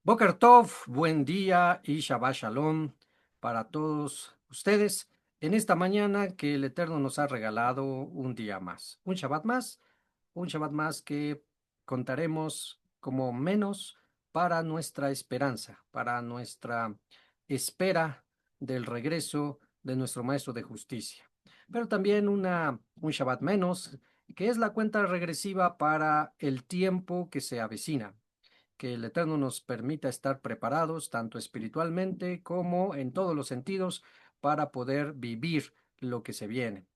Boker Tov, buen día y Shabbat Shalom para todos ustedes en esta mañana que el Eterno nos ha regalado un día más, un Shabbat más que contaremos como menos para nuestra esperanza, para nuestra espera del regreso de nuestro Maestro de Justicia. Pero también un Shabbat menos, que es la cuenta regresiva para el tiempo que se avecina, que el Eterno nos permita estar preparados tanto espiritualmente como en todos los sentidos para poder vivir lo que se viene.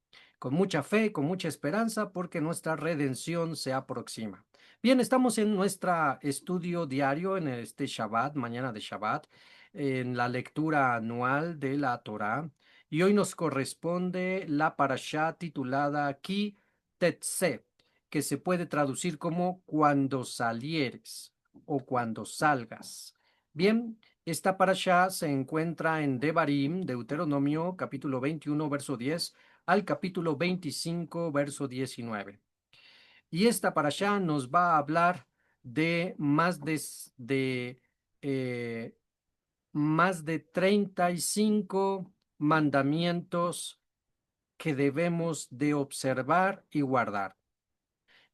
Con mucha fe, con mucha esperanza, porque nuestra redención se aproxima. Bien, estamos en nuestro estudio diario en este Shabbat, mañana de Shabbat, en la lectura anual de la Torá, y hoy nos corresponde la parashá titulada Ki Tetse, que se puede traducir como cuando salieres o cuando salgas. Bien, esta parashá se encuentra en Devarim, Deuteronomio, capítulo 21, verso 10, al capítulo 25, verso 19. Y esta parashá nos va a hablar de eh, más de 35 mandamientos que debemos de observar y guardar.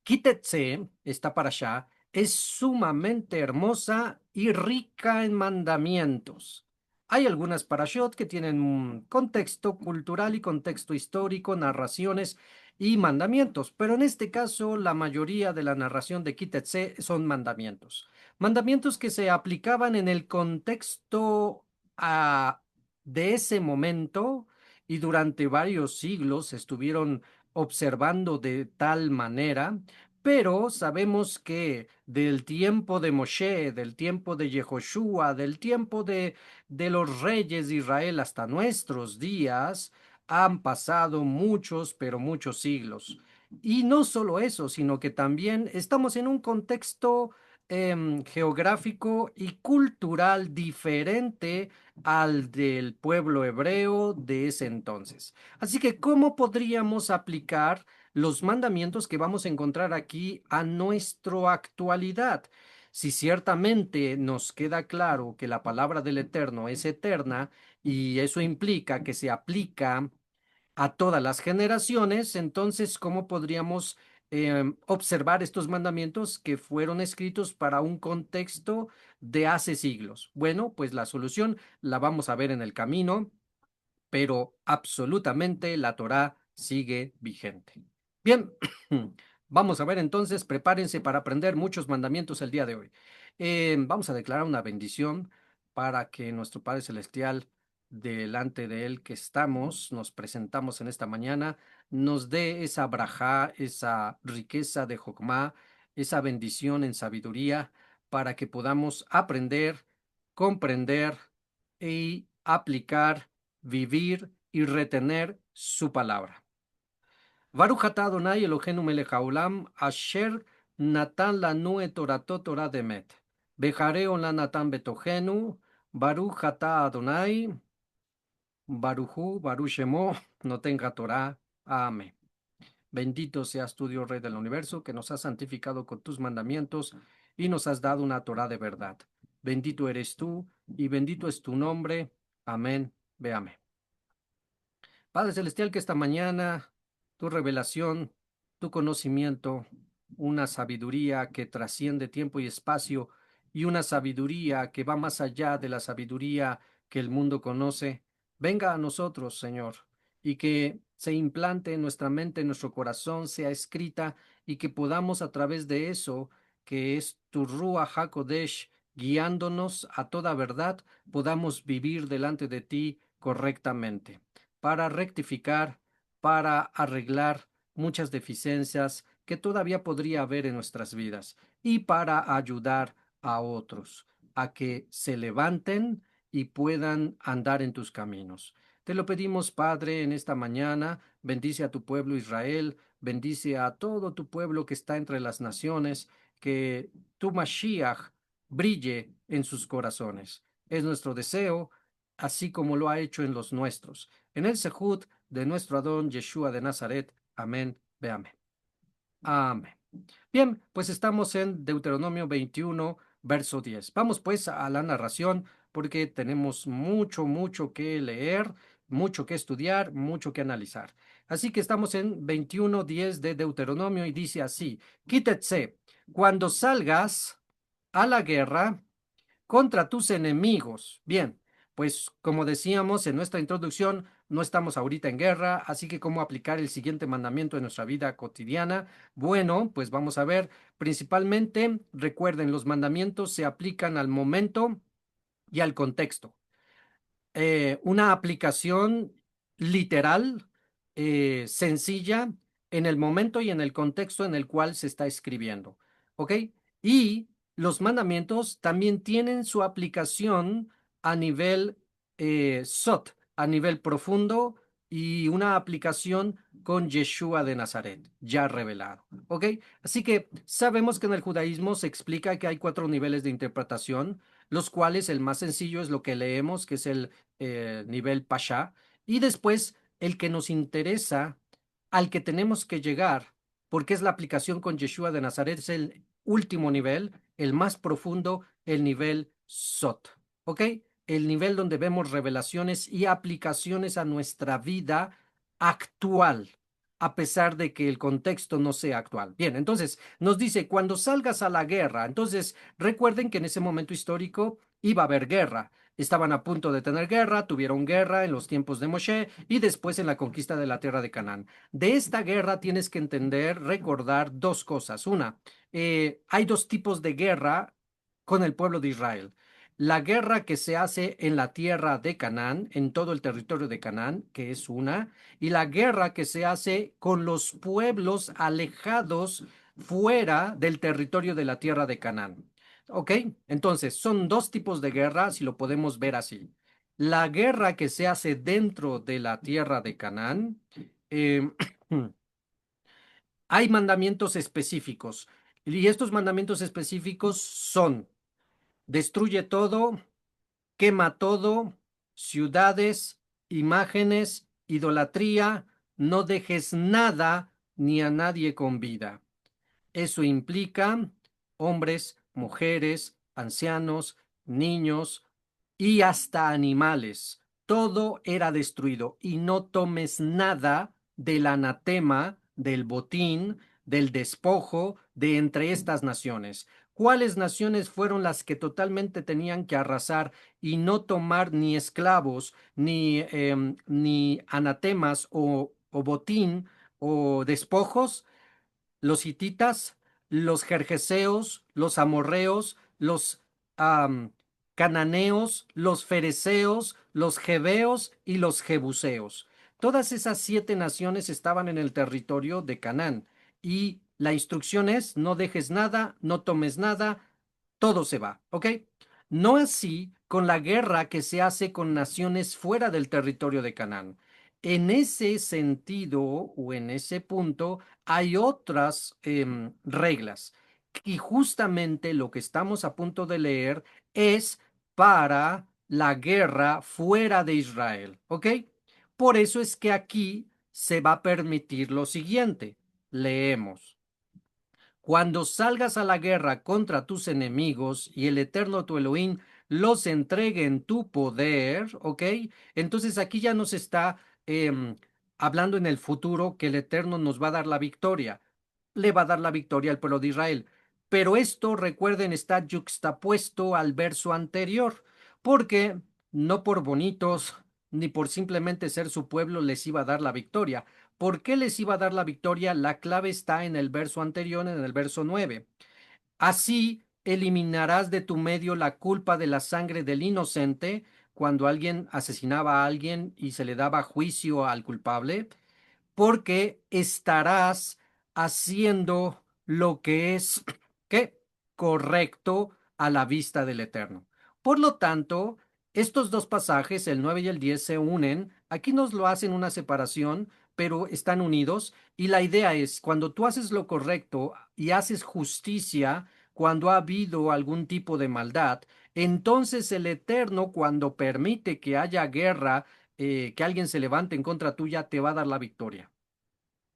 Kitetse, esta parashá, es sumamente hermosa y rica en mandamientos. Hay algunas parashot que tienen un contexto cultural y contexto histórico, narraciones y mandamientos, pero en este caso la mayoría de la narración de Kitetse son mandamientos. Mandamientos que se aplicaban en el contexto de ese momento y durante varios siglos estuvieron observando de tal manera, pero sabemos que del tiempo de Moshe, del tiempo de Yehoshua, del tiempo de los reyes de Israel hasta nuestros días, han pasado muchos, pero muchos siglos. Y no solo eso, sino que también estamos en un contexto geográfico y cultural diferente al del pueblo hebreo de ese entonces. Así que, ¿cómo podríamos aplicar los mandamientos que vamos a encontrar aquí a nuestra actualidad? Si ciertamente nos queda claro que la palabra del Eterno es eterna y eso implica que se aplica a todas las generaciones, entonces, ¿cómo podríamos observar estos mandamientos que fueron escritos para un contexto de hace siglos? Bueno, pues la solución la vamos a ver en el camino, pero absolutamente la Torá sigue vigente. Bien, vamos a ver entonces, prepárense para aprender muchos mandamientos el día de hoy. Vamos a declarar una bendición para que nuestro Padre Celestial, delante de Él que estamos, nos presentamos en esta mañana, nos dé esa brajá, esa riqueza de Jokmá, esa bendición en sabiduría, para que podamos aprender, comprender y aplicar, vivir y retener su palabra. Baruch atah Adonai Eloheinu melech haolam, asher natan lanu et torato Torah demet. Bejareo la natan betohenu, Baruch atah Adonai, Baruchu, Baruch Shemo, no tenga Torah. Amén. Bendito seas tú, Dios Rey del universo, que nos has santificado con tus mandamientos y nos has dado una Torah de verdad. Bendito eres tú y bendito es tu nombre. Amén. Véame. Padre Celestial, que esta mañana tu revelación, tu conocimiento, una sabiduría que trasciende tiempo y espacio y una sabiduría que va más allá de la sabiduría que el mundo conoce, venga a nosotros, Señor, y que se implante en nuestra mente, en nuestro corazón, sea escrita y que podamos a través de eso, que es tu Ruach HaKodesh, guiándonos a toda verdad, podamos vivir delante de ti correctamente para rectificar, para arreglar muchas deficiencias que todavía podría haber en nuestras vidas y para ayudar a otros a que se levanten y puedan andar en tus caminos. Te lo pedimos, Padre, en esta mañana. Bendice a tu pueblo Israel, bendice a todo tu pueblo que está entre las naciones, que tu Mashiach brille en sus corazones. Es nuestro deseo, así como lo ha hecho en los nuestros. En el Sehut de nuestro Adón Yeshua de Nazaret. Amén. Ve amén. Amén. Bien, pues estamos en Deuteronomio 21, verso 10. Vamos pues a la narración porque tenemos mucho, mucho que leer, mucho que estudiar, mucho que analizar. Así que estamos en 21:10 de Deuteronomio y dice así, quítetse, cuando salgas a la guerra contra tus enemigos. Bien, pues como decíamos en nuestra introducción, no estamos ahorita en guerra, así que cómo aplicar el siguiente mandamiento en nuestra vida cotidiana. Bueno, pues vamos a ver, principalmente, recuerden, los mandamientos se aplican al momento y al contexto. Una aplicación literal, sencilla, en el momento y en el contexto en el cual se está escribiendo. ¿Ok? Y los mandamientos también tienen su aplicación a nivel SOT, a nivel profundo y una aplicación con Yeshua de Nazaret, ya revelado. ¿Ok? Así que sabemos que en el judaísmo se explica que hay 4 niveles de interpretación, los cuales el más sencillo es lo que leemos, que es el nivel Pasha, y después el que nos interesa, al que tenemos que llegar, porque es la aplicación con Yeshua de Nazaret, es el último nivel, el más profundo, el nivel Sot, ¿ok? El nivel donde vemos revelaciones y aplicaciones a nuestra vida actual, a pesar de que el contexto no sea actual. Bien, entonces nos dice, cuando salgas a la guerra, entonces recuerden que en ese momento histórico iba a haber guerra. Estaban a punto de tener guerra, tuvieron guerra en los tiempos de Moshe y después en la conquista de la tierra de Canaán. De esta guerra tienes que entender, recordar dos cosas. Una, hay dos tipos de guerra con el pueblo de Israel. La guerra que se hace en la tierra de Canaán, en todo el territorio de Canaán, que es una, y la guerra que se hace con los pueblos alejados fuera del territorio de la tierra de Canaán. ¿Ok? Entonces, son dos tipos de guerra, si lo podemos ver así. La guerra que se hace dentro de la tierra de Canaán, eh, hay mandamientos específicos. Y estos mandamientos específicos son, destruye todo, quema todo, ciudades, imágenes, idolatría, no dejes nada ni a nadie con vida. Eso implica hombres, mujeres, ancianos, niños y hasta animales. Todo era destruido y no tomes nada del anatema, del botín, del despojo de entre estas naciones. ¿Cuáles naciones fueron las que totalmente tenían que arrasar y no tomar ni esclavos, ni anatemas o botín o despojos? Los hititas, los jerjeseos, los amorreos, los cananeos, los fereceos, los jebeos y los jebuseos. Todas esas 7 naciones estaban en el territorio de Canaán y la instrucción es no dejes nada, no tomes nada, todo se va, ¿ok? No así con la guerra que se hace con naciones fuera del territorio de Canaán. En ese sentido o en ese punto, hay otras reglas. Y justamente lo que estamos a punto de leer es para la guerra fuera de Israel, ¿ok? Por eso es que aquí se va a permitir lo siguiente. Leemos. Cuando salgas a la guerra contra tus enemigos y el eterno tu Elohim los entregue en tu poder, ¿ok? Entonces aquí ya nos está hablando en el futuro que el eterno nos va a dar la victoria. Le va a dar la victoria al pueblo de Israel. Pero esto, recuerden, está yuxtapuesto al verso anterior, porque no por bonitos ni por simplemente ser su pueblo les iba a dar la victoria. ¿Por qué les iba a dar la victoria? La clave está en el verso anterior, en el verso 9. Así eliminarás de tu medio la culpa de la sangre del inocente, cuando alguien asesinaba a alguien y se le daba juicio al culpable, porque estarás haciendo lo que es, ¿qué? Correcto a la vista del Eterno. Por lo tanto, estos dos pasajes, el 9 y el 10, se unen. Aquí nos lo hacen una separación, pero están unidos. Y la idea es, cuando tú haces lo correcto y haces justicia, cuando ha habido algún tipo de maldad, entonces el Eterno, cuando permite que haya guerra, que alguien se levante en contra tuya, te va a dar la victoria.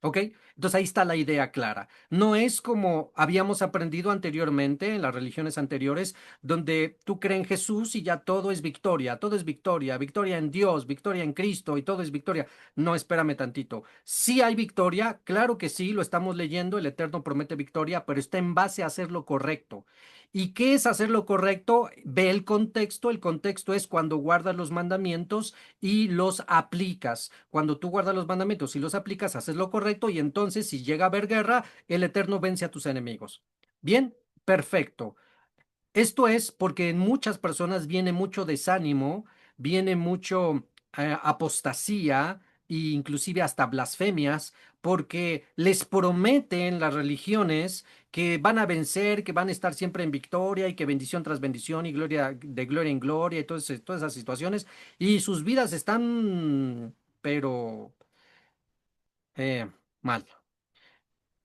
¿Ok? Entonces ahí está la idea clara. No es como habíamos aprendido anteriormente en las religiones anteriores, donde tú crees en Jesús y ya todo es victoria, victoria en Dios, victoria en Cristo y todo es victoria. No, espérame tantito. Sí hay victoria, claro que sí, lo estamos leyendo, el Eterno promete victoria, pero está en base a hacer lo correcto. ¿Y qué es hacer lo correcto? Ve el contexto es cuando guardas los mandamientos y los aplicas. Cuando tú guardas los mandamientos y los aplicas, haces lo correcto y entonces si llega a haber guerra, el Eterno vence a tus enemigos. Bien, perfecto. Esto es porque en muchas personas viene mucho desánimo, viene mucho apostasía e inclusive hasta blasfemias, porque les prometen las religiones que van a vencer, que van a estar siempre en victoria y que bendición tras bendición y gloria de gloria en gloria y todas esas situaciones, y sus vidas están, pero eh, mal.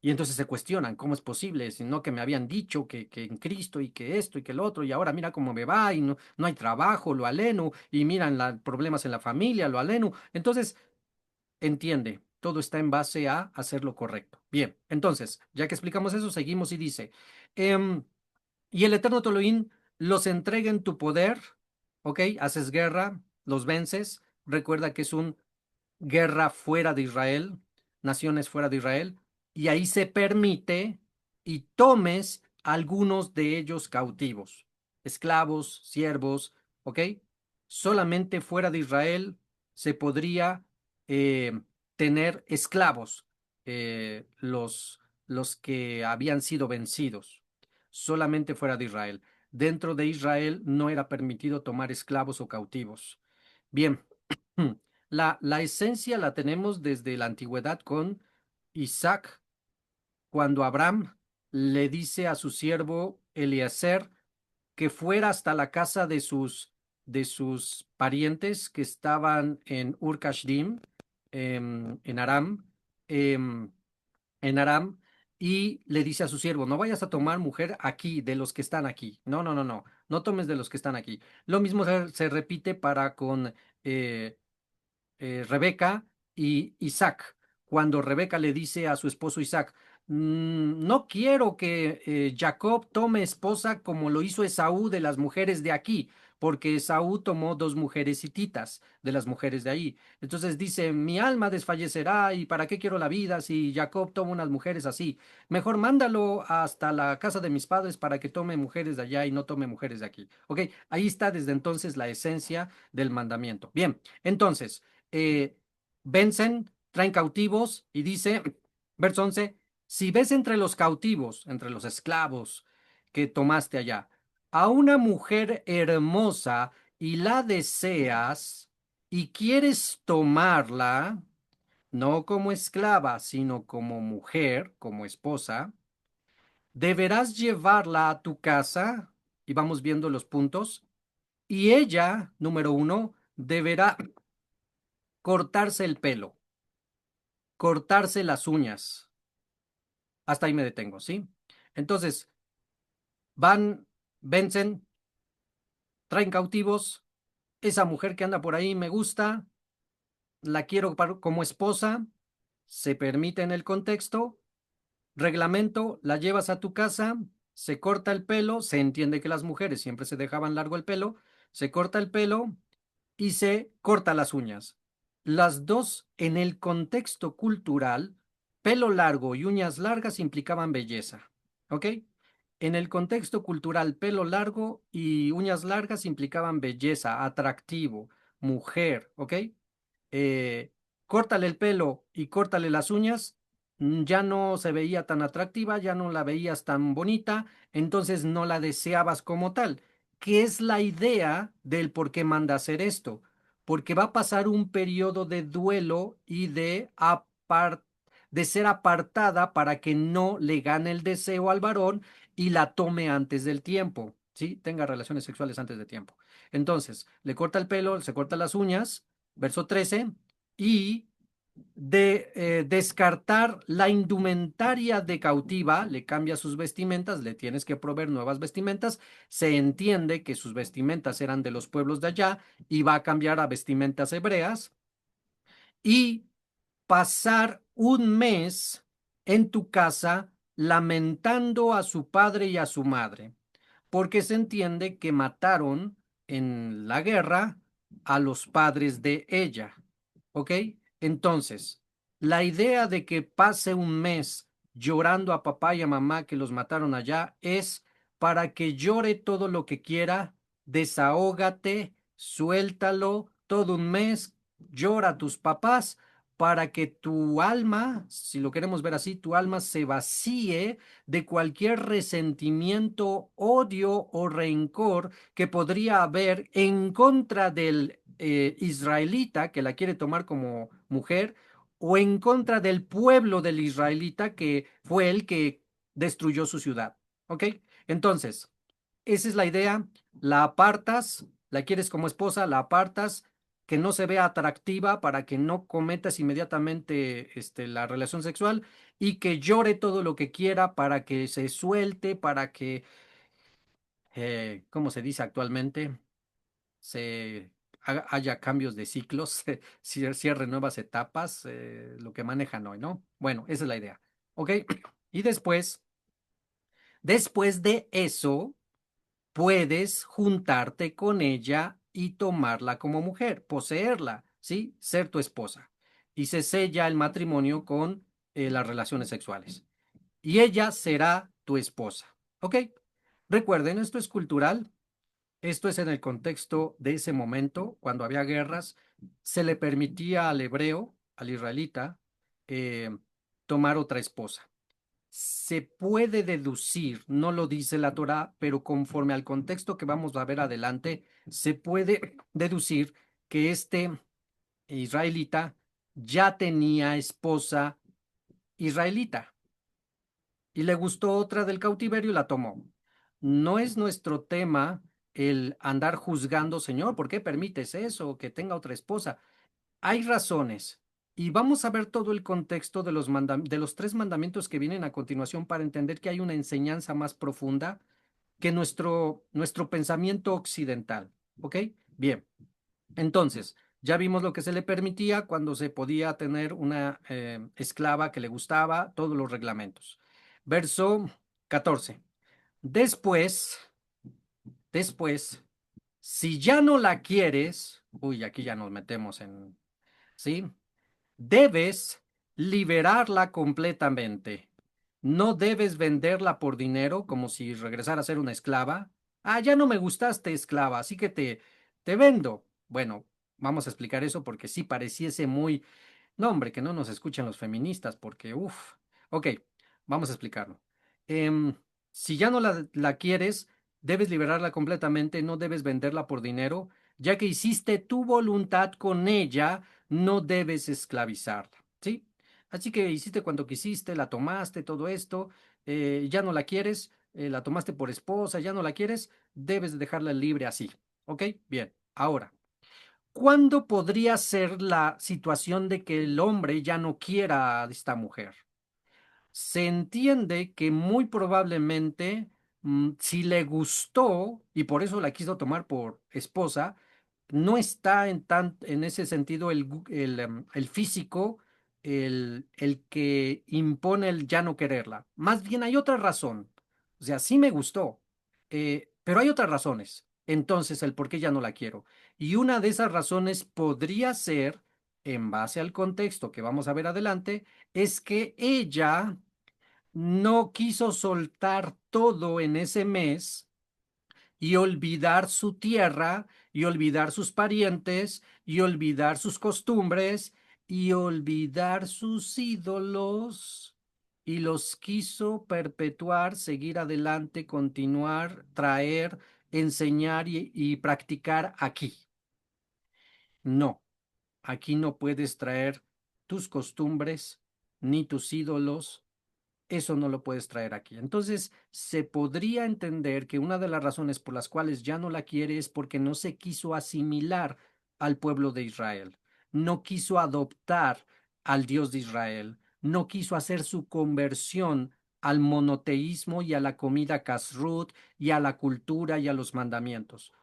Y entonces se cuestionan, ¿cómo es posible? Si no que me habían dicho que en Cristo y que esto y que lo otro, y ahora mira cómo me va y no, no hay trabajo, lo aleno, y miran los problemas en la familia, lo aleno. Entonces, entiende, todo está en base a hacer lo correcto. Bien, entonces, ya que explicamos eso, seguimos y dice, em, y el Eterno Toloín los entrega en tu poder, ¿ok? Haces guerra, los vences, recuerda que es un guerra fuera de Israel, naciones fuera de Israel, y ahí se permite y tomes algunos de ellos cautivos, esclavos, siervos, ¿ok? Solamente fuera de Israel se podría tener esclavos, los que habían sido vencidos, solamente fuera de Israel. Dentro de Israel no era permitido tomar esclavos o cautivos. Bien. La esencia la tenemos desde la antigüedad con Isaac, cuando Abraham le dice a su siervo Eliezer que fuera hasta la casa de sus parientes que estaban en Ur Kasdim, en Aram, em, en Aram, y le dice a su siervo, no vayas a tomar mujer aquí, de los que están aquí. No, no, no, no, no tomes de los que están aquí. Lo mismo se repite para con eh, Rebeca y Isaac, cuando Rebeca le dice a su esposo Isaac, no quiero que Jacob tome esposa como lo hizo Esaú de las mujeres de aquí, porque Esaú tomó dos mujeres hititas de las mujeres de ahí. Entonces dice, mi alma desfallecerá y ¿para qué quiero la vida si Jacob toma unas mujeres así? Mejor mándalo hasta la casa de mis padres para que tome mujeres de allá y no tome mujeres de aquí. Ok, ahí está desde entonces la esencia del mandamiento. Bien, entonces eh, vencen, traen cautivos y dice, verso 11, si ves entre los cautivos, entre los esclavos que tomaste allá, a una mujer hermosa y la deseas y quieres tomarla, no como esclava, sino como mujer, como esposa, deberás llevarla a tu casa, y vamos viendo los puntos, y ella, número uno, deberá cortarse el pelo, cortarse las uñas. Hasta ahí me detengo, ¿sí? Entonces, van, vencen, traen cautivos. Esa mujer que anda por ahí me gusta, la quiero como esposa, se permite en el contexto, reglamento, la llevas a tu casa, se corta el pelo, se entiende que las mujeres siempre se dejaban largo el pelo, se corta el pelo, y se corta las uñas. Las dos, en el contexto cultural, pelo largo y uñas largas implicaban belleza. ¿Ok? En el contexto cultural, pelo largo y uñas largas implicaban belleza, atractivo, mujer. ¿Ok? eh, Córtale el pelo y córtale las uñas, ya no se veía tan atractiva, ya no la veías tan bonita, entonces no la deseabas como tal. ¿Qué es la idea del por qué manda hacer esto? Porque va a pasar un periodo de duelo y de ser apartada para que no le gane el deseo al varón y la tome antes del tiempo, ¿sí? Tenga relaciones sexuales antes de tiempo. Entonces, le corta el pelo, se corta las uñas, verso 13, y de descartar la indumentaria de cautiva, le cambia sus vestimentas, le tienes que proveer nuevas vestimentas, se entiende que sus vestimentas eran de los pueblos de allá y va a cambiar a vestimentas hebreas, y pasar un mes en tu casa lamentando a su padre y a su madre, porque se entiende que mataron en la guerra a los padres de ella. ¿Ok? Entonces, la idea de que pase un mes llorando a papá y a mamá que los mataron allá es para que llore todo lo que quiera, desahógate, suéltalo todo un mes, llora a tus papás para que tu alma, si lo queremos ver así, tu alma se vacíe de cualquier resentimiento, odio o rencor que podría haber en contra del israelita que la quiere tomar como mujer o en contra del pueblo del israelita que fue el que destruyó su ciudad. ¿Ok? Entonces, esa es la idea. La apartas, la quieres como esposa, la apartas, que no se vea atractiva para que no cometas inmediatamente la relación sexual y que llore todo lo que quiera para que se suelte, para que, ¿cómo se dice actualmente? Haya cambios de ciclos, cierre nuevas etapas, lo que manejan hoy, ¿no? Bueno, esa es la idea. ¿Ok? Y después de eso, puedes juntarte con ella y tomarla como mujer, poseerla, ¿sí? Ser tu esposa. Y se sella el matrimonio con las relaciones sexuales. Y ella será tu esposa. ¿Ok? Recuerden, esto es cultural, esto es en el contexto de ese momento, cuando había guerras, se le permitía al hebreo, al israelita, eh, tomar otra esposa. Se puede deducir, no lo dice la Torá, pero conforme al contexto que vamos a ver adelante, se puede deducir que este israelita ya tenía esposa israelita y le gustó otra del cautiverio y la tomó. No es nuestro tema el andar juzgando, Señor, ¿por qué permites eso? Que tenga otra esposa. Hay razones. Y vamos a ver todo el contexto de de los tres mandamientos que vienen a continuación para entender que hay una enseñanza más profunda que nuestro pensamiento occidental. ¿Ok? Bien. Entonces, ya vimos lo que se le permitía cuando se podía tener una esclava que le gustaba, todos los reglamentos. Verso 14. Después, después, si ya no la quieres, uy, aquí ya nos metemos en, ¿sí? Debes liberarla completamente. No debes venderla por dinero como si regresara a ser una esclava. Ah, ya no me gustaste, esclava, así que te vendo. Bueno, vamos a explicar eso porque sí pareciese muy... No, hombre, que no nos escuchen los feministas porque, uff. Ok, vamos a explicarlo. Em, si ya no la quieres, debes liberarla completamente, no debes venderla por dinero, ya que hiciste tu voluntad con ella, no debes esclavizarla, ¿sí? Así que hiciste cuanto quisiste, la tomaste, todo esto, ya no la quieres, la tomaste por esposa, ya no la quieres, debes dejarla libre así, ¿ok? Bien, ahora. ¿Cuándo podría ser la situación de que el hombre ya no quiera a esta mujer? Se entiende que muy probablemente, si le gustó y por eso la quiso tomar por esposa, no está en ese sentido el físico, el que impone el ya no quererla. Más bien hay otra razón. O sea, sí me gustó, pero hay otras razones. Entonces, el por qué ya no la quiero. Y una de esas razones podría ser, en base al contexto que vamos a ver adelante, es que ella no quiso soltar todo en ese mes y olvidar su tierra y olvidar sus parientes y olvidar sus costumbres y olvidar sus ídolos y los quiso perpetuar, seguir adelante, continuar, traer, enseñar y practicar aquí. No, aquí no puedes traer tus costumbres ni tus ídolos, eso no lo puedes traer aquí. Entonces, se podría entender que una de las razones por las cuales ya no la quiere es porque no se quiso asimilar al pueblo de Israel, no quiso adoptar al Dios de Israel, no quiso hacer su conversión al monoteísmo y a la comida kashrut y a la cultura y a los mandamientos.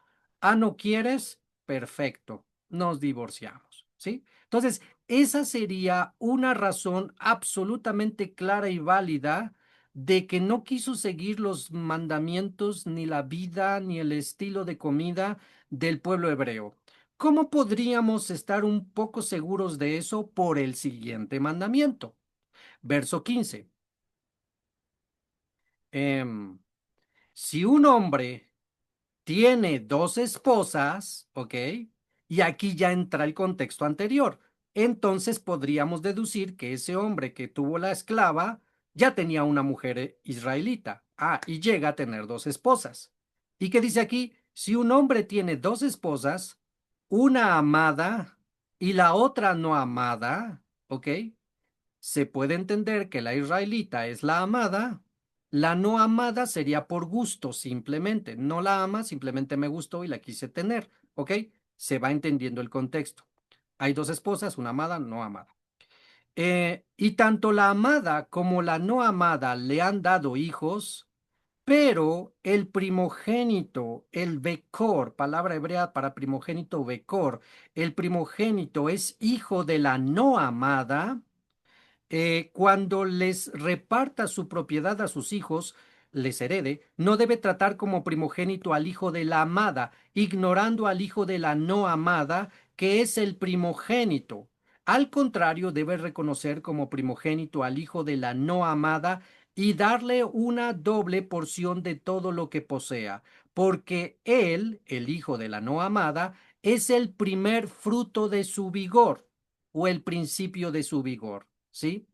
Ah, ¿no quieres? Perfecto, nos divorciamos, ¿sí? Entonces, esa sería una razón absolutamente clara y válida de que no quiso seguir los mandamientos, ni la vida, ni el estilo de comida del pueblo hebreo. ¿Cómo podríamos estar un poco seguros de eso por el siguiente mandamiento? Verso 15. Em, si un hombre tiene dos esposas, ¿ok? Y aquí ya entra el contexto anterior. Entonces podríamos deducir que ese hombre que tuvo la esclava ya tenía una mujer israelita. Ah, y llega a tener dos esposas. ¿Y qué dice aquí? Si un hombre tiene dos esposas, una amada y la otra no amada, ¿ok? Se puede entender que la israelita es la amada, la no amada sería por gusto simplemente, no la ama, simplemente me gustó y la quise tener, ¿ok? Se va entendiendo el contexto. Hay dos esposas, una amada, no amada. Y tanto la amada como la no amada le han dado hijos, pero el primogénito, el Bekor, palabra hebrea para primogénito Bekor, el primogénito es hijo de la no amada. Cuando les reparta su propiedad a sus hijos, les herede, no debe tratar como primogénito al hijo de la amada, ignorando al hijo de la no amada, que es el primogénito. Al contrario, debe reconocer como primogénito al hijo de la no amada y darle una doble porción de todo lo que posea, porque él, el hijo de la no amada, es el primer fruto de su vigor o el principio de su vigor. ¿Sí?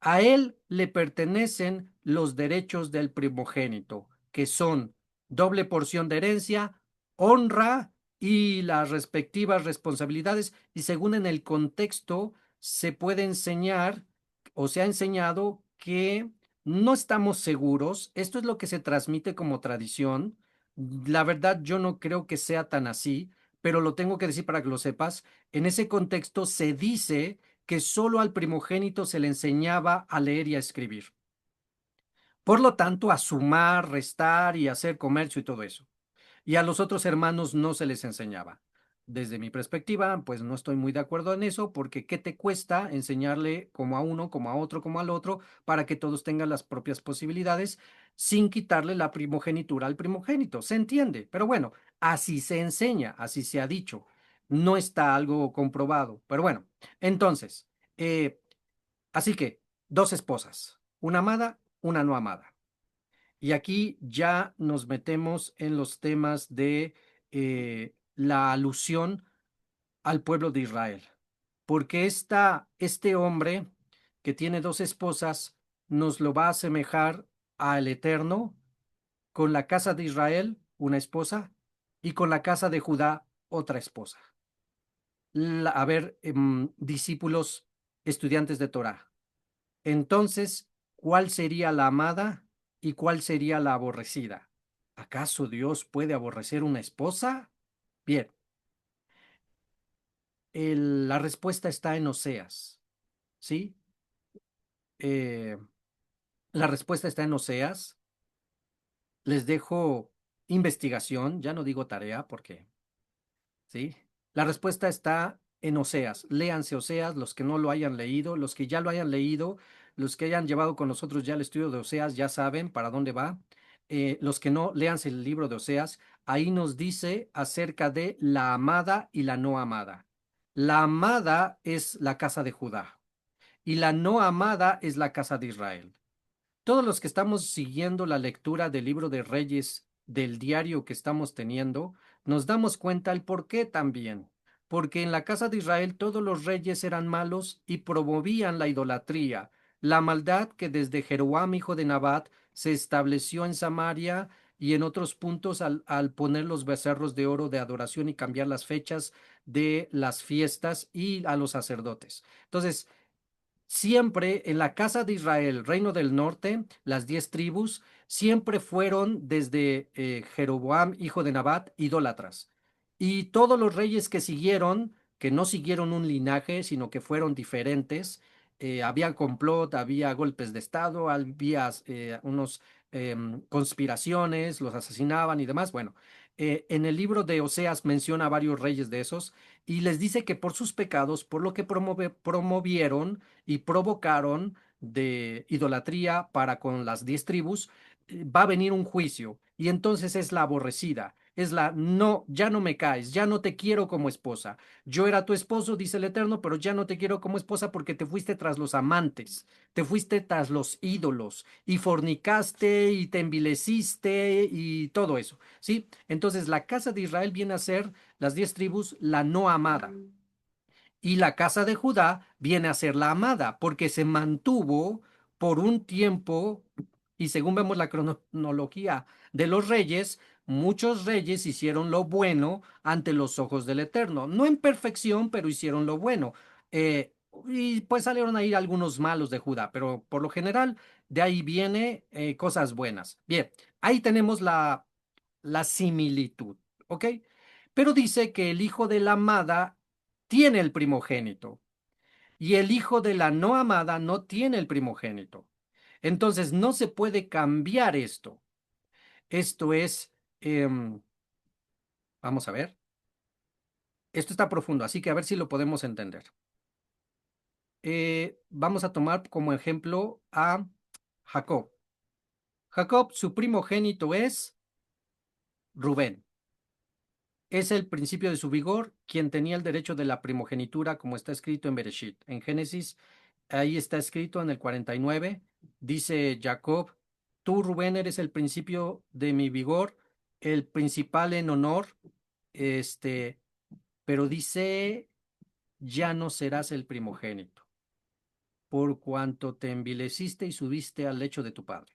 A él le pertenecen los derechos del primogénito, que son doble porción de herencia, honra y las respectivas responsabilidades, y según en el contexto se puede enseñar o se ha enseñado que no estamos seguros, esto es lo que se transmite como tradición, la verdad yo no creo que sea tan así, pero lo tengo que decir para que lo sepas, en ese contexto se dice que solo al primogénito se le enseñaba a leer y a escribir. Por lo tanto, a sumar, restar y hacer comercio y todo eso. Y a los otros hermanos no se les enseñaba. Desde mi perspectiva, pues no estoy muy de acuerdo en eso, porque ¿qué te cuesta enseñarle como a uno, como a otro, como al otro, para que todos tengan las propias posibilidades, sin quitarle la primogenitura al primogénito? Se entiende, pero bueno, así se enseña, así se ha dicho. No está algo comprobado, pero bueno, entonces, eh, así que, dos esposas, una amada, una no amada. Y aquí ya nos metemos en los temas de la alusión al pueblo de Israel. Porque este hombre que tiene dos esposas nos lo va a asemejar al Eterno con la casa de Israel, una esposa, y con la casa de Judá, otra esposa. A ver, discípulos, estudiantes de Torah. Entonces, ¿cuál sería la amada y cuál sería la aborrecida? ¿Acaso Dios puede aborrecer una esposa? Bien, la respuesta está en Oseas, ¿sí? Eh, la respuesta está en Oseas. Les dejo investigación, ya no digo tarea porque ¿sí? La respuesta está en Oseas. Léanse Oseas, los que no lo hayan leído, los que ya lo hayan leído, los que hayan llevado con nosotros ya el estudio de Oseas, ya saben para dónde va. Los que no, léanse el libro de Oseas. Ahí nos dice acerca de la amada y la no amada. La amada es la casa de Judá y la no amada es la casa de Israel. Todos los que estamos siguiendo la lectura del libro de Reyes, del diario que estamos teniendo, nos damos cuenta el por qué también. Porque en la casa de Israel todos los reyes eran malos y promovían la idolatría, la maldad que desde Jeroboam, hijo de Nabat, se estableció en Samaria y en otros puntos al poner los becerros de oro de adoración y cambiar las fechas de las fiestas y a los sacerdotes. Entonces, siempre en la casa de Israel, reino del norte, las 10 tribus, siempre fueron desde Jeroboam, hijo de Nabat, idólatras. Y todos los reyes que siguieron, que no siguieron un linaje, sino que fueron diferentes, había complot, había golpes de estado, había unos conspiraciones, los asesinaban y demás. Bueno, En el libro de Oseas menciona a varios reyes de esos y les dice que por sus pecados, por lo que promovieron y provocaron de idolatría para con las 10 tribus, va a venir un juicio y entonces es la aborrecida. Es la no, ya no me caes, ya no te quiero como esposa. Yo era tu esposo, dice el Eterno, pero ya no te quiero como esposa porque te fuiste tras los amantes, te fuiste tras los ídolos y fornicaste y te envileciste y todo eso, ¿sí? Entonces la casa de Israel viene a ser las 10 tribus, la no amada. Y la casa de Judá viene a ser la amada, porque se mantuvo por un tiempo, y según vemos la cronología de los reyes, muchos reyes hicieron lo bueno ante los ojos del Eterno. No en perfección, pero hicieron lo bueno. Y pues salieron ahí algunos malos de Judá, pero por lo general de ahí viene cosas buenas. Bien, ahí tenemos la similitud, ¿ok? Pero dice que el hijo de la amada tiene el primogénito y el hijo de la no amada no tiene el primogénito. Entonces no se puede cambiar esto. Esto es, vamos a ver, esto está profundo, así que a ver si lo podemos entender. Vamos a tomar como ejemplo a Jacob. Jacob, su primogénito es Rubén. Es el principio de su vigor, quien tenía el derecho de la primogenitura, como está escrito en Bereshit. En Génesis, ahí está escrito en el 49, dice Jacob, tú, Rubén, eres el principio de mi vigor, el principal en honor, este, pero dice, ya no serás el primogénito, por cuanto te envileciste y subiste al lecho de tu padre.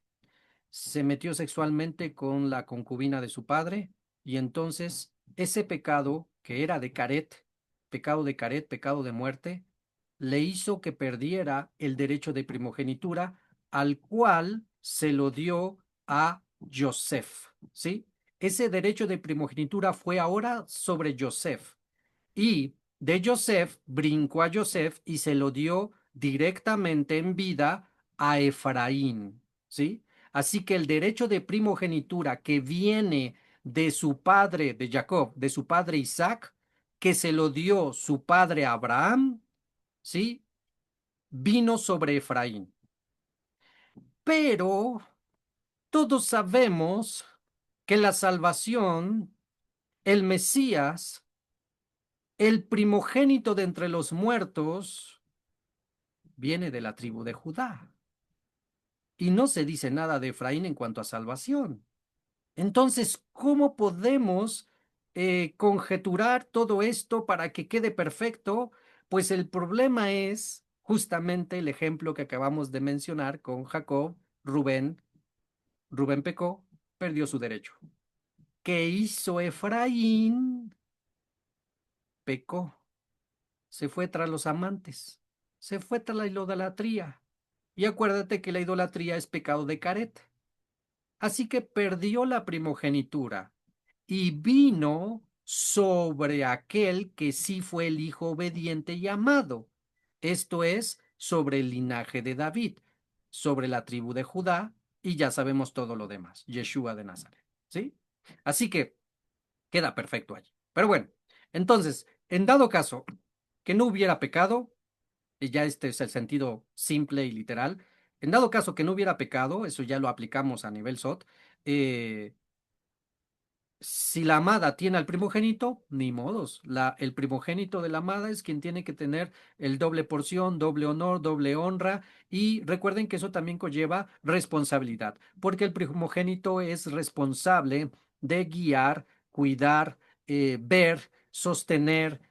Se metió sexualmente con la concubina de su padre y entonces ese pecado que era de Caret, pecado de Caret, pecado de muerte, le hizo que perdiera el derecho de primogenitura al cual se lo dio a Joseph, ¿sí? Ese derecho de primogenitura fue ahora sobre Joseph y de Joseph brincó a Joseph y se lo dio directamente en vida a Efraín, ¿sí? Así que el derecho de primogenitura que viene de su padre, de Jacob, de su padre Isaac, que se lo dio su padre Abraham, ¿sí? Vino sobre Efraín. Pero todos sabemos que la salvación, el Mesías, el primogénito de entre los muertos, viene de la tribu de Judá. Y no se dice nada de Efraín en cuanto a salvación. Entonces, ¿cómo podemos conjeturar todo esto para que quede perfecto? Pues el problema es justamente el ejemplo que acabamos de mencionar con Jacob, Rubén. Rubén pecó, perdió su derecho. ¿Qué hizo Efraín? Pecó, se fue tras los amantes, se fue tras la idolatría. Y acuérdate que la idolatría es pecado de caret. Así que perdió la primogenitura y vino sobre aquel que sí fue el hijo obediente y amado. Esto es, sobre el linaje de David, sobre la tribu de Judá, y ya sabemos todo lo demás, Yeshua de Nazaret. ¿Sí? Así que queda perfecto allí. Pero bueno, entonces, en dado caso que no hubiera pecado, y ya este es el sentido simple y literal. En dado caso que no hubiera pecado, eso ya lo aplicamos a nivel SOT, eh, si la amada tiene al primogénito, ni modos. El primogénito de la amada es quien tiene que tener el doble porción, doble honor, doble honra. Y recuerden que eso también conlleva responsabilidad, porque el primogénito es responsable de guiar, cuidar, ver, sostener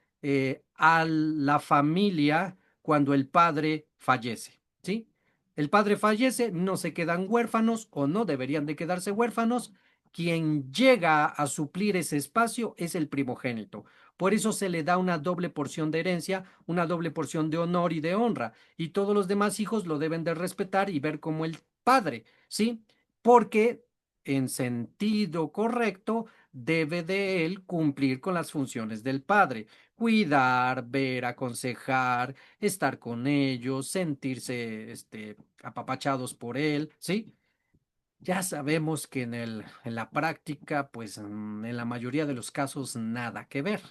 a la familia cuando el padre fallece. ¿Sí? El padre fallece, no se quedan huérfanos o no deberían de quedarse huérfanos. Quien llega a suplir ese espacio es el primogénito. Por eso se le da una doble porción de herencia, una doble porción de honor y de honra. Y todos los demás hijos lo deben de respetar y ver como el padre, ¿sí? Porque en sentido correcto debe de él cumplir con las funciones del padre. Cuidar, ver, aconsejar, estar con ellos, sentirse apapachados por él, ¿sí? Ya sabemos que en la práctica, pues en la mayoría de los casos, nada que ver.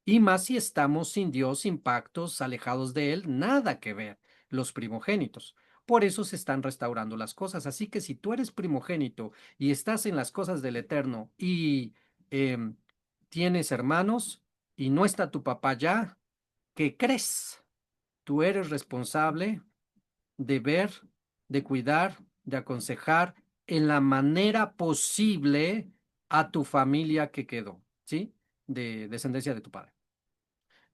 Y más si estamos sin Dios, sin pactos, alejados de Él, nada que ver, los primogénitos. Por eso se están restaurando las cosas. Así que si tú eres primogénito y estás en las cosas del Eterno y em, tienes hermanos y no está tu papá ya, ¿qué crees? Tú eres responsable de ver, de cuidar, de aconsejar en la manera posible a tu familia que quedó, ¿sí? De descendencia de tu padre.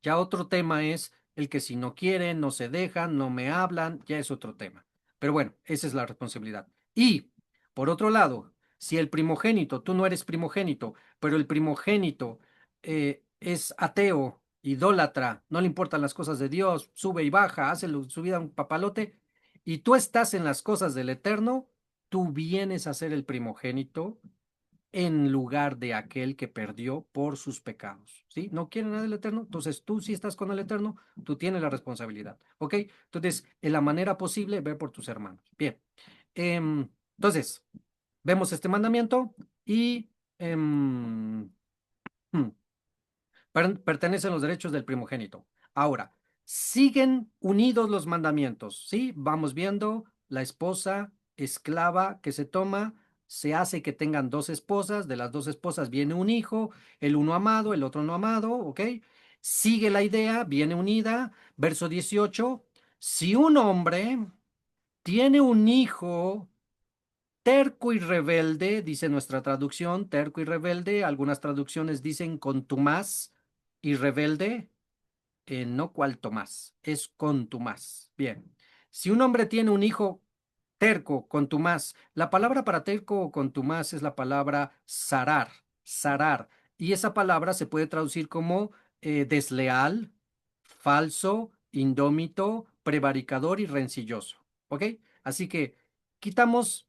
Ya otro tema es el que si no quieren, no se dejan, no me hablan, ya es otro tema. Pero bueno, esa es la responsabilidad. Y, por otro lado, si el primogénito, tú no eres primogénito, pero el primogénito es ateo, idólatra, no le importan las cosas de Dios, sube y baja, hace su vida un papalote, y tú estás en las cosas del Eterno, tú vienes a ser el primogénito en lugar de aquel que perdió por sus pecados, ¿sí? ¿No quiere nada del Eterno? Entonces tú si estás con el Eterno, tú tienes la responsabilidad, ¿ok? Entonces, en la manera posible, ve por tus hermanos. Bien, entonces, vemos este mandamiento y em, hmm, pertenecen los derechos del primogénito. Ahora, siguen unidos los mandamientos, ¿sí? Vamos viendo la esposa esclava que se toma, se hace que tengan dos esposas, de las dos esposas viene un hijo, el uno amado, el otro no amado, ¿ok? Sigue la idea, viene unida. Verso 18, si un hombre tiene un hijo terco y rebelde, dice nuestra traducción, terco y rebelde, algunas traducciones dicen contumaz y rebelde, no cual Tomás, es contumaz. Bien, si un hombre tiene un hijo terco, contumaz, la palabra para terco o contumaz es la palabra zarar, zarar, y esa palabra se puede traducir como desleal, falso, indómito, prevaricador y rencilloso. ¿Ok? Así que quitamos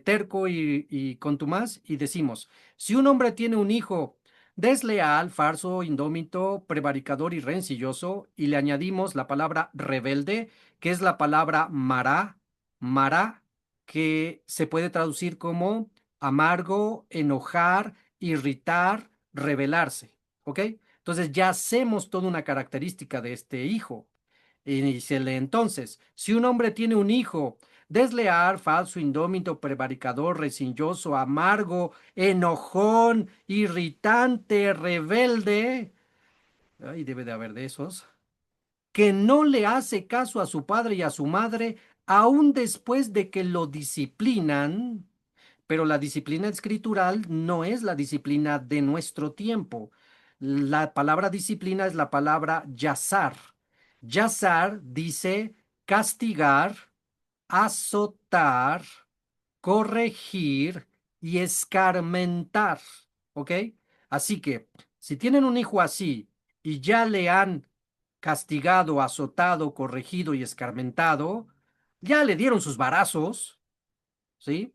terco y contumaz y decimos, si un hombre tiene un hijo desleal, falso, indómito, prevaricador y rencilloso, y le añadimos la palabra rebelde, que es la palabra mará, que se puede traducir como amargo, enojar, irritar, rebelarse. ¿Ok? Entonces ya hacemos toda una característica de este hijo. Y se lee entonces, si un hombre tiene un hijo desleal, falso, indómito, prevaricador, rencilloso, amargo, enojón, irritante, rebelde, ay, debe de haber de esos, que no le hace caso a su padre y a su madre, aun después de que lo disciplinan, pero la disciplina escritural no es la disciplina de nuestro tiempo. La palabra disciplina es la palabra yazar. Yazar dice castigar, azotar, corregir y escarmentar. ¿Ok? Así que si tienen un hijo así y ya le han castigado, azotado, corregido y escarmentado, ya le dieron sus varazos, ¿sí?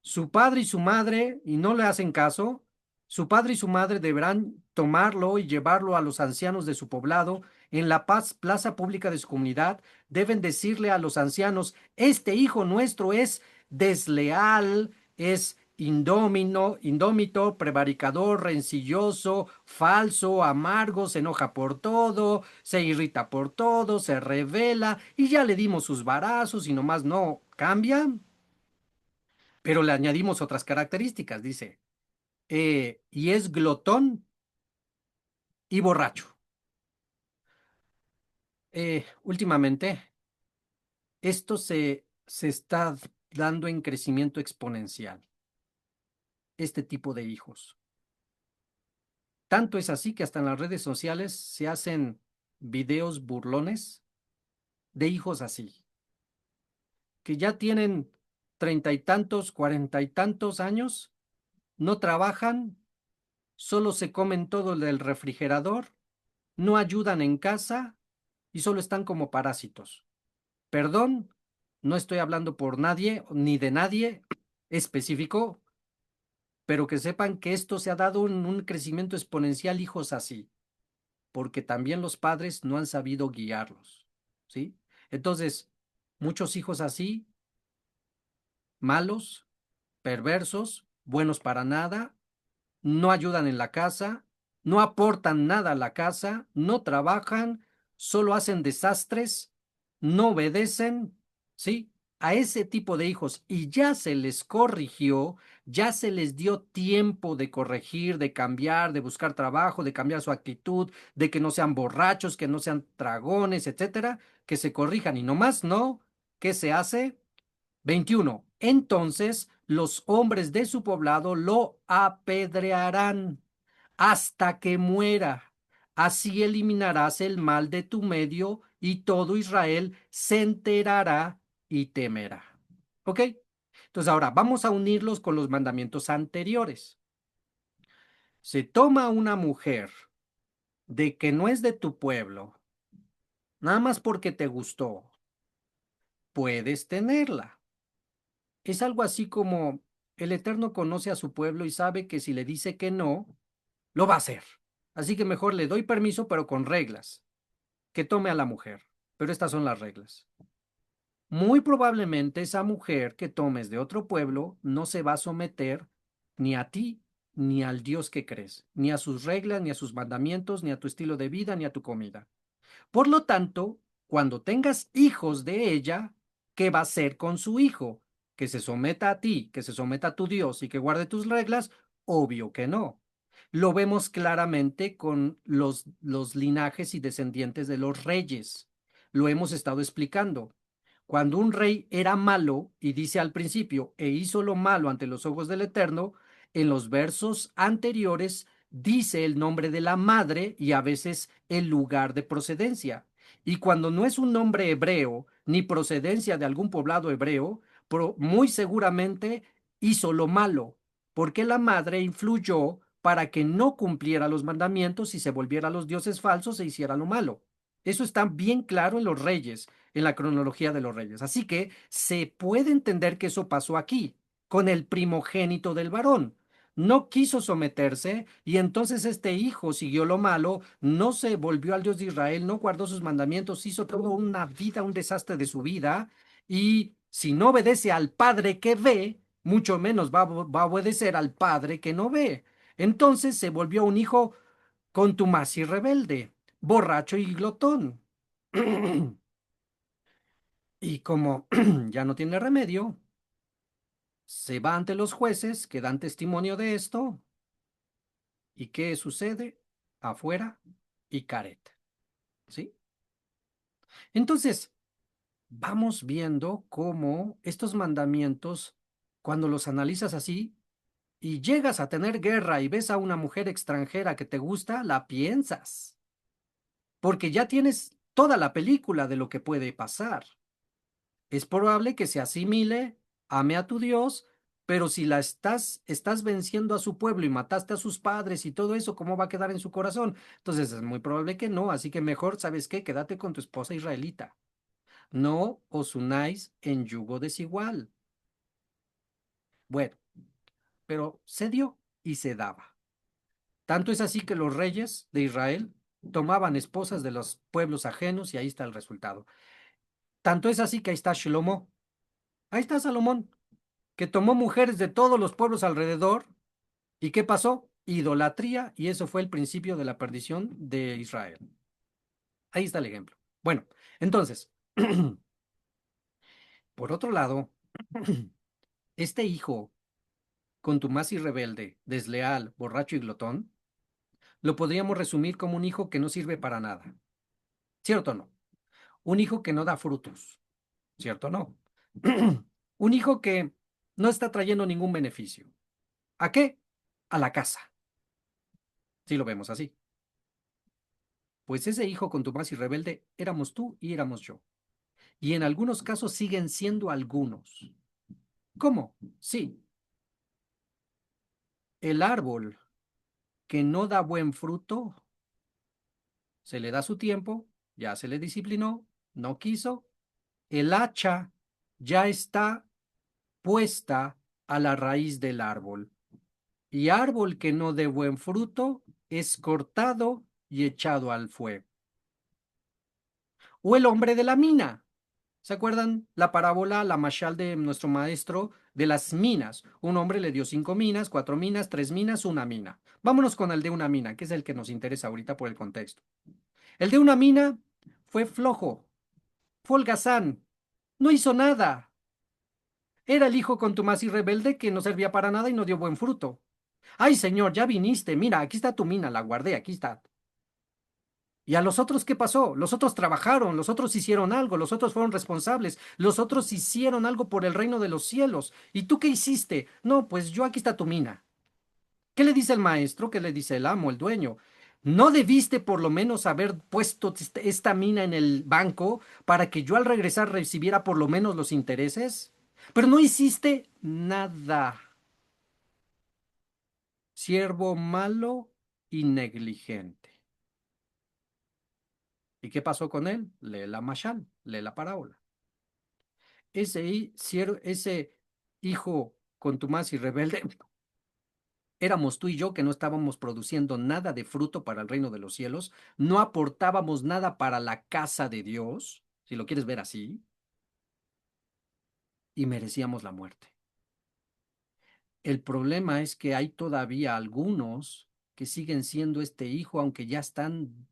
Su padre y su madre, y no le hacen caso, su padre y su madre deberán tomarlo y llevarlo a los ancianos de su poblado en la plaza pública de su comunidad. Deben decirle a los ancianos, este hijo nuestro es desleal, es indómito, prevaricador, rencilloso, falso, amargo, se enoja por todo, se irrita por todo, se revela, y ya le dimos sus varazos y nomás no cambia. Pero le añadimos otras características, dice, y es glotón y borracho. Últimamente, esto se está dando en crecimiento exponencial, este tipo de hijos. Tanto es así que hasta en las redes sociales se hacen videos burlones de hijos así, que ya tienen treinta y tantos, cuarenta y tantos años, no trabajan, solo se comen todo del refrigerador, no ayudan en casa y solo están como parásitos. Perdón, no estoy hablando por nadie ni de nadie específico, pero que sepan que esto se ha dado en un crecimiento exponencial, hijos así, porque también los padres no han sabido guiarlos, ¿sí? Entonces, muchos hijos así malos, perversos, buenos para nada, no ayudan en la casa, no aportan nada a la casa, no trabajan, solo hacen desastres, no obedecen, ¿sí? A ese tipo de hijos y ya se les corrigió, ya se les dio tiempo de corregir, de cambiar, de buscar trabajo, de cambiar su actitud, de que no sean borrachos, que no sean dragones, etcétera, que se corrijan y nomás no, ¿qué se hace? 21. Entonces los hombres de su poblado lo apedrearán hasta que muera. Así eliminarás el mal de tu medio y todo Israel se enterará y temerá. ¿Ok? Entonces ahora vamos a unirlos con los mandamientos anteriores. Se toma una mujer de que no es de tu pueblo, nada más porque te gustó, puedes tenerla. Es algo así como el Eterno conoce a su pueblo y sabe que si le dice que no, lo va a hacer. Así que mejor le doy permiso, pero con reglas, que tome a la mujer. Pero estas son las reglas. Muy probablemente esa mujer que tomes de otro pueblo no se va a someter ni a ti, ni al Dios que crees, ni a sus reglas, ni a sus mandamientos, ni a tu estilo de vida, ni a tu comida. Por lo tanto, cuando tengas hijos de ella, ¿qué va a hacer con su hijo? ¿Que se someta a ti, que se someta a tu Dios y que guarde tus reglas? Obvio que no. Lo vemos claramente con los linajes y descendientes de los reyes. Lo hemos estado explicando. Cuando un rey era malo, y dice al principio, e hizo lo malo ante los ojos del Eterno, en los versos anteriores dice el nombre de la madre y a veces el lugar de procedencia. Y cuando no es un nombre hebreo ni procedencia de algún poblado hebreo, muy seguramente hizo lo malo, porque la madre influyó para que no cumpliera los mandamientos y se volviera a los dioses falsos e hiciera lo malo. Eso está bien claro en los reyes, en la cronología de los reyes. Así que se puede entender que eso pasó aquí, con el primogénito del varón. No quiso someterse y entonces este hijo siguió lo malo, no se volvió al Dios de Israel, no guardó sus mandamientos, hizo toda una vida, un desastre de su vida y si no obedece al padre que ve, mucho menos va a obedecer al padre que no ve. Entonces se volvió un hijo contumaz y rebelde, borracho y glotón. Y como ya no tiene remedio, se va ante los jueces que dan testimonio de esto. ¿Y qué sucede? Afuera y careta. ¿Sí? Entonces, vamos viendo cómo estos mandamientos, cuando los analizas así y llegas a tener guerra y ves a una mujer extranjera que te gusta, la piensas, porque ya tienes toda la película de lo que puede pasar. Es probable que se asimile, ame a tu Dios, pero si estás venciendo a su pueblo y mataste a sus padres y todo eso, ¿cómo va a quedar en su corazón? Entonces es muy probable que no, así que mejor, ¿sabes qué? Quédate con tu esposa israelita. No os unáis en yugo desigual. Bueno, pero se dio y se daba. Tanto es así que los reyes de Israel tomaban esposas de los pueblos ajenos y ahí está el resultado. Tanto es así que ahí está Shlomo, ahí está Salomón, que tomó mujeres de todos los pueblos alrededor. ¿Y qué pasó? Idolatría, y eso fue el principio de la perdición de Israel. Ahí está el ejemplo. Bueno, entonces, por otro lado, este hijo contumaz y rebelde, desleal, borracho y glotón, lo podríamos resumir como un hijo que no sirve para nada. ¿Cierto o no? Un hijo que no da frutos. ¿Cierto o no? Un hijo que no está trayendo ningún beneficio. ¿A qué? A la casa. Si lo vemos así. Pues ese hijo contumaz y rebelde éramos tú y éramos yo. Y en algunos casos siguen siendo algunos. ¿Cómo? Sí, el árbol que no da buen fruto, se le da su tiempo, ya se le disciplinó, no quiso, el hacha ya está puesta a la raíz del árbol. Y árbol que no dé buen fruto es cortado y echado al fuego. O el hombre de la mina. ¿Se acuerdan la parábola, la mashal de nuestro maestro de las minas? Un hombre le dio 5 minas, 4 minas, 3 minas, una mina. Vámonos con el de una mina, que es el que nos interesa ahorita por el contexto. El de una mina fue flojo, fue holgazán, no hizo nada. Era el hijo contumaz y rebelde que no servía para nada y no dio buen fruto. Ay, señor, ya viniste, mira, aquí está tu mina, la guardé, aquí está. ¿Y a los otros qué pasó? Los otros trabajaron, los otros hicieron algo, los otros fueron responsables, los otros hicieron algo por el reino de los cielos. ¿Y tú qué hiciste? No, pues yo aquí está tu mina. ¿Qué le dice el maestro? ¿Qué le dice el amo, el dueño? ¿No debiste por lo menos haber puesto esta mina en el banco para que yo al regresar recibiera por lo menos los intereses? Pero no hiciste nada. Siervo malo y negligente. ¿Y qué pasó con él? Lee la mashal, lee la parábola. Ese hijo contumaz y rebelde éramos tú y yo que no estábamos produciendo nada de fruto para el reino de los cielos, no aportábamos nada para la casa de Dios, si lo quieres ver así, y merecíamos la muerte. El problema es que hay todavía algunos que siguen siendo este hijo, aunque ya están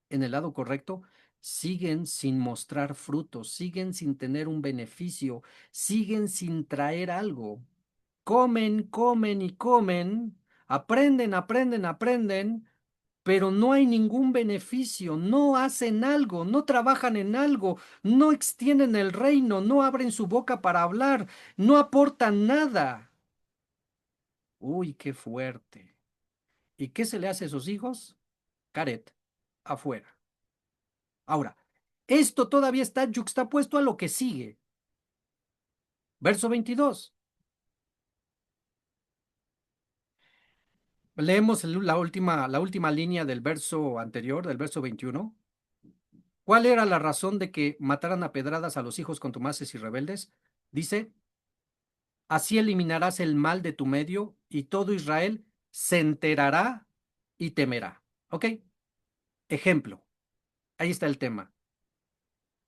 en el lado correcto, siguen sin mostrar frutos, siguen sin tener un beneficio, siguen sin traer algo. Comen, comen y comen, aprenden, aprenden, aprenden, pero no hay ningún beneficio, no hacen algo, no trabajan en algo, no extienden el reino, no abren su boca para hablar, no aportan nada. Uy, qué fuerte. ¿Y qué se le hace a esos hijos? Caret, afuera. Ahora, esto todavía está yuxtapuesto a lo que sigue. Verso 22. Leemos la última línea del verso anterior, del verso 21. ¿Cuál era la razón de que mataran a pedradas a los hijos contumaces y rebeldes? Dice, así eliminarás el mal de tu medio y todo Israel se enterará y temerá. ¿Ok? Ejemplo. Ahí está el tema.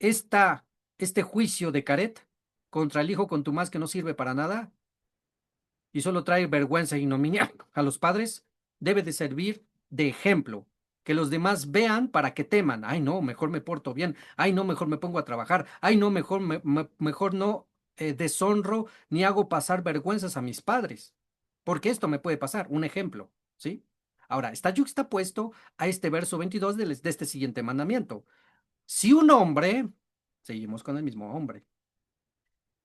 esta, este juicio de Caret contra el hijo contumaz que no sirve para nada y solo trae vergüenza e ignominia a los padres, debe de servir de ejemplo. Que los demás vean para que teman. Ay, no, mejor me porto bien. Ay, no, mejor me pongo a trabajar. Ay, no, mejor no deshonro ni hago pasar vergüenzas a mis padres. Porque esto me puede pasar. Un ejemplo, ¿sí? Ahora, está yuxtapuesto a este verso 22 de este siguiente mandamiento. Si un hombre, seguimos con el mismo hombre,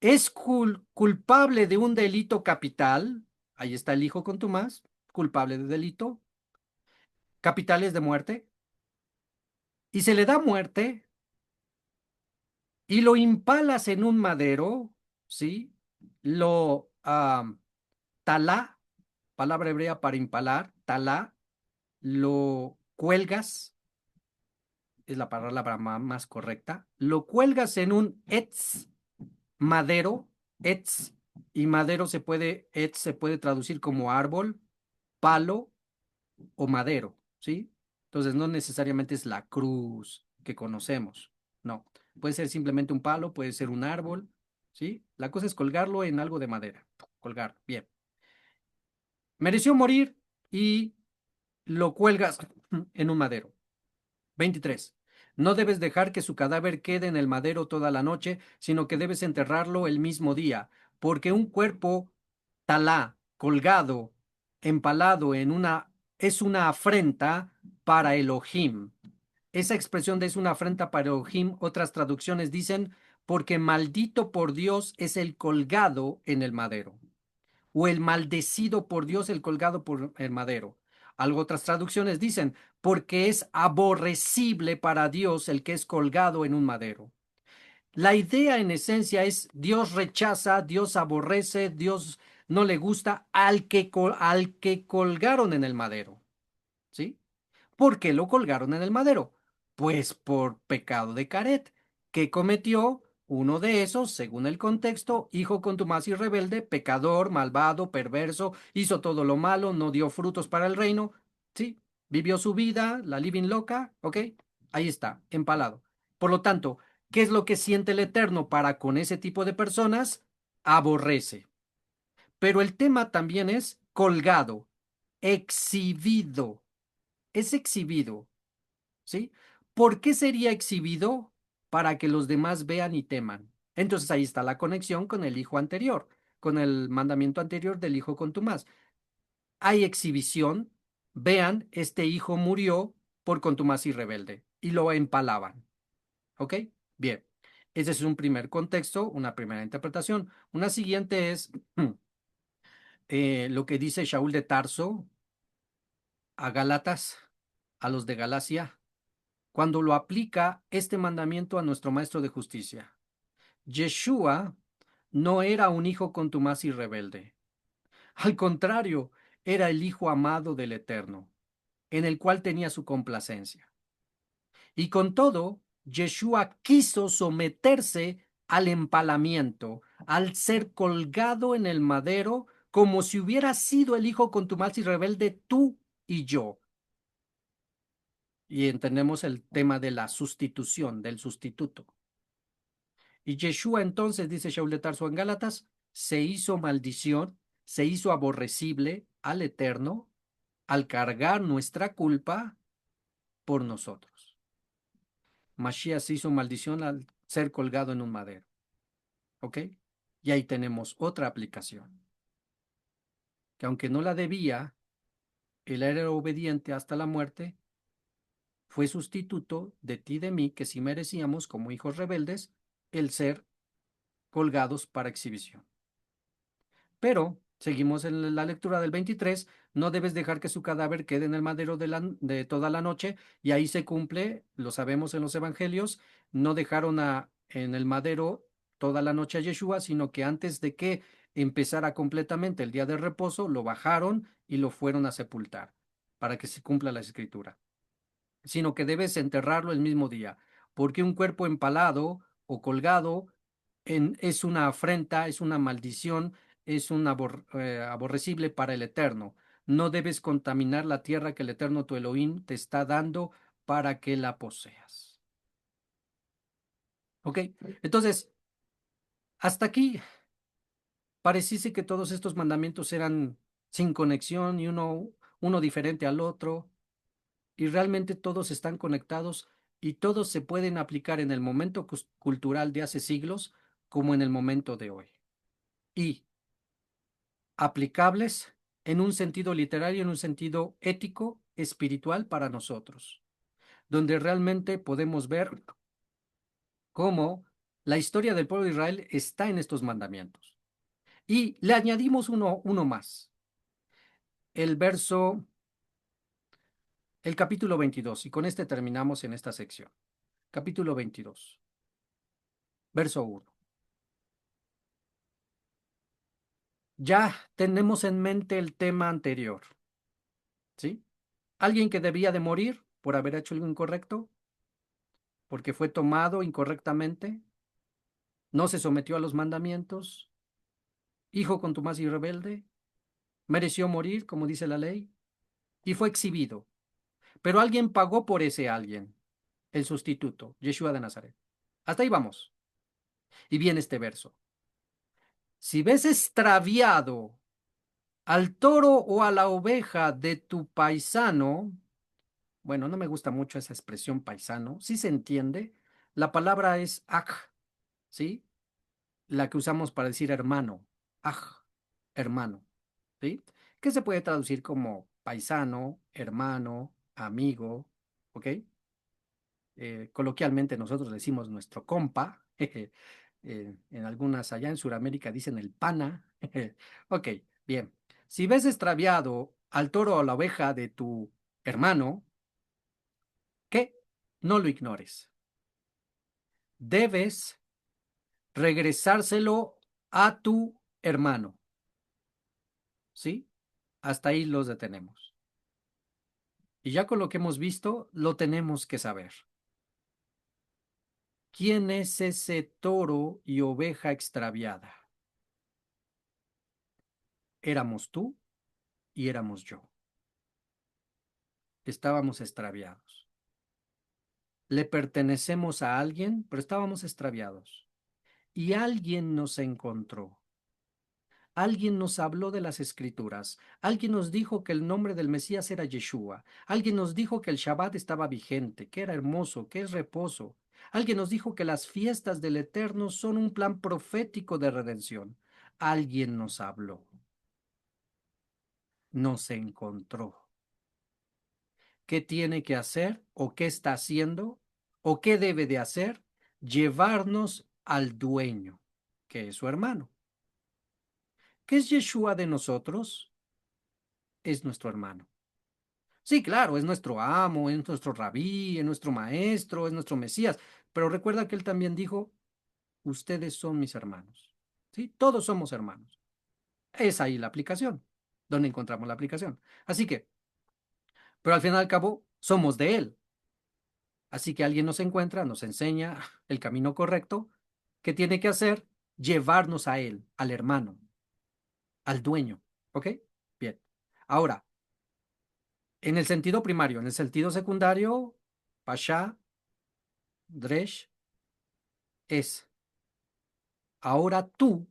es culpable de un delito capital, ahí está el hijo contumaz, culpable de delito, capitales de muerte, y se le da muerte y lo impalas en un madero, ¿sí? Lo talá, palabra hebrea para impalar, talá, lo cuelgas, es la palabra más correcta, lo cuelgas en un etz, madero, etz, y madero etz se puede traducir como árbol, palo o madero, ¿sí? Entonces no necesariamente es la cruz que conocemos, no. Puede ser simplemente un palo, puede ser un árbol, ¿sí? La cosa es colgarlo en algo de madera, colgar, bien. Mereció morir y lo cuelgas en un madero. 23. No debes dejar que su cadáver quede en el madero toda la noche, sino que debes enterrarlo el mismo día, porque un cuerpo talá, colgado, empalado es una afrenta para Elohim. Esa expresión de es una afrenta para Elohim, otras traducciones dicen, porque maldito por Dios es el colgado en el madero o el maldecido por Dios, el colgado por el madero. Algo otras traducciones dicen, porque es aborrecible para Dios el que es colgado en un madero. La idea en esencia es Dios rechaza, Dios aborrece, Dios no le gusta al que colgaron en el madero. ¿Sí? ¿Por qué lo colgaron en el madero? Pues por pecado de Caret, que cometió uno de esos, según el contexto, hijo contumaz y rebelde, pecador, malvado, perverso, hizo todo lo malo, no dio frutos para el reino, ¿sí? Vivió su vida, la living loca, ¿ok? Ahí está, empalado. Por lo tanto, ¿Qué es lo que siente el Eterno para con ese tipo de personas? Aborrece. Pero el tema también es colgado, exhibido. Es exhibido, ¿sí? ¿Por qué sería exhibido? Para que los demás vean y teman. Entonces ahí está la conexión con el hijo anterior, con el mandamiento anterior del hijo contumaz. Hay exhibición, vean, este hijo murió por contumaz y rebelde, y lo empalaban. ¿Ok? Bien, ese es un primer contexto, una primera interpretación. Una siguiente es lo que dice Shaul de Tarso a Gálatas, a los de Galacia, cuando lo aplica este mandamiento a nuestro maestro de justicia. Yeshua no era un hijo contumaz y rebelde. Al contrario, era el hijo amado del Eterno, en el cual tenía su complacencia. Y con todo, Yeshua quiso someterse al empalamiento, al ser colgado en el madero, como si hubiera sido el hijo contumaz y rebelde tú y yo. Y entendemos el tema de la sustitución, del sustituto. Y Yeshua entonces, dice Shaul de Tarso en Gálatas, se hizo maldición, se hizo aborrecible al Eterno al cargar nuestra culpa por nosotros. Mashiach se hizo maldición al ser colgado en un madero. ¿Ok? Y ahí tenemos otra aplicación. Que aunque no la debía, él era obediente hasta la muerte, fue sustituto de ti y de mí, que sí merecíamos, como hijos rebeldes, el ser colgados para exhibición. Pero, seguimos en la lectura del 23, no debes dejar que su cadáver quede en el madero de toda la noche, y ahí se cumple, lo sabemos en los evangelios, no dejaron en el madero toda la noche a Yeshua, sino que antes de que empezara completamente el día de reposo, lo bajaron y lo fueron a sepultar, para que se cumpla la escritura, sino que debes enterrarlo el mismo día, porque un cuerpo empalado o colgado es una afrenta, es una maldición, es un aborrecible para el Eterno. No debes contaminar la tierra que el Eterno tu Elohim te está dando para que la poseas. ¿Ok? Entonces, hasta aquí pareciese que todos estos mandamientos eran sin conexión y uno diferente al otro, y realmente todos están conectados y todos se pueden aplicar en el momento cultural de hace siglos como en el momento de hoy. Y aplicables en un sentido literario, en un sentido ético, espiritual para nosotros, donde realmente podemos ver cómo la historia del pueblo de Israel está en estos mandamientos. Y le añadimos uno más, el verso, el capítulo 22, y con este terminamos en esta sección. Capítulo 22, verso 1. Ya tenemos en mente el tema anterior, ¿sí? Alguien que debía de morir por haber hecho algo incorrecto, porque fue tomado incorrectamente, no se sometió a los mandamientos, hijo contumaz y rebelde, mereció morir, como dice la ley, y fue exhibido. Pero alguien pagó por ese alguien, el sustituto, Yeshua de Nazaret. Hasta ahí vamos. Y viene este verso. Si ves extraviado al toro o a la oveja de tu paisano, bueno, no me gusta mucho esa expresión paisano, sí se entiende, la palabra es aj, ¿sí? La que usamos para decir hermano, aj, hermano, ¿sí? Que se puede traducir como paisano, hermano, amigo, ¿ok? Coloquialmente nosotros decimos nuestro compa, en algunas allá en Sudamérica dicen el pana, ok, bien. Si ves extraviado al toro o la oveja de tu hermano, ¿qué? No lo ignores. Debes regresárselo a tu hermano, ¿sí? Hasta ahí los detenemos. Y ya con lo que hemos visto, lo tenemos que saber. ¿Quién es ese toro y oveja extraviada? Éramos tú y éramos yo. Estábamos extraviados. le pertenecemos a alguien, pero estábamos extraviados. Y alguien nos encontró. Alguien nos habló de las escrituras. Alguien nos dijo que el nombre del Mesías era Yeshua. Alguien nos dijo que el Shabbat estaba vigente, que era hermoso, que es reposo. Alguien nos dijo que las fiestas del Eterno son un plan profético de redención. Alguien nos habló, nos encontró. ¿Qué tiene que hacer o qué está haciendo o qué debe de hacer? Llevarnos al dueño, que es su hermano. ¿Qué es Yeshua de nosotros? Es nuestro hermano. Sí, claro, es nuestro amo, es nuestro rabí, es nuestro maestro, es nuestro Mesías, pero recuerda que él también dijo, ustedes son mis hermanos. ¿Sí? Todos somos hermanos. Es ahí la aplicación, donde encontramos la aplicación. Así que, pero al fin y al cabo, somos de él. Así que alguien nos encuentra, nos enseña el camino correcto. ¿Qué tiene que hacer? Llevarnos a él, al hermano, al dueño. ¿Ok? Bien. Ahora, en el sentido primario, en el sentido secundario, Pasha, Dresh, es, ahora tú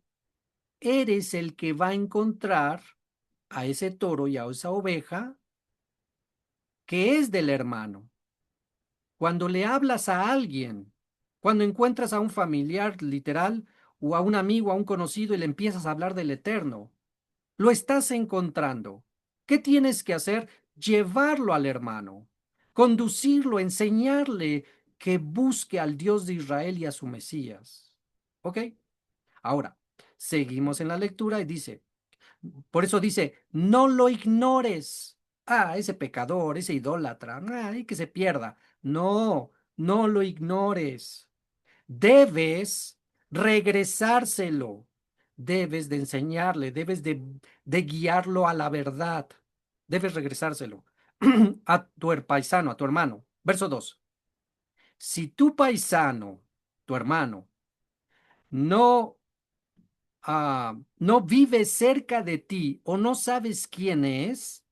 eres el que va a encontrar a ese toro y a esa oveja que es del hermano. Cuando le hablas a alguien, cuando encuentras a un familiar literal o a un amigo, a un conocido y le empiezas a hablar del eterno, lo estás encontrando. ¿Qué tienes que hacer? Llevarlo al hermano, conducirlo, enseñarle que busque al Dios de Israel y a su Mesías. ¿Ok? Ahora, seguimos en la lectura y dice, por eso dice, no lo ignores. Ah, ese pecador, ese idólatra, ay, que se pierda. No, no lo ignores. Debes regresárselo. Debes de enseñarle, debes de guiarlo a la verdad. Debes regresárselo a tu paisano, a tu hermano. Verso 2. Si tu paisano, tu hermano, no no vive cerca de ti o no sabes quién es,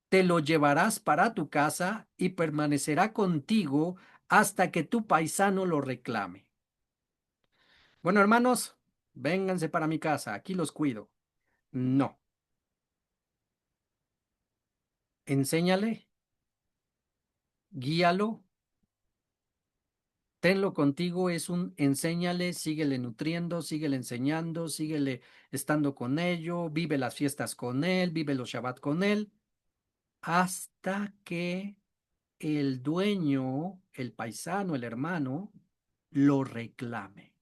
te lo llevarás para tu casa y permanecerá contigo hasta que tu paisano lo reclame. Bueno, hermanos, vénganse para mi casa, aquí los cuido. No, enséñale, guíalo, tenlo contigo, es un enséñale, síguele nutriendo, síguele enseñando, síguele estando con ello, vive las fiestas con él, vive los Shabbat con él, hasta que el dueño, el paisano, el hermano, lo reclame.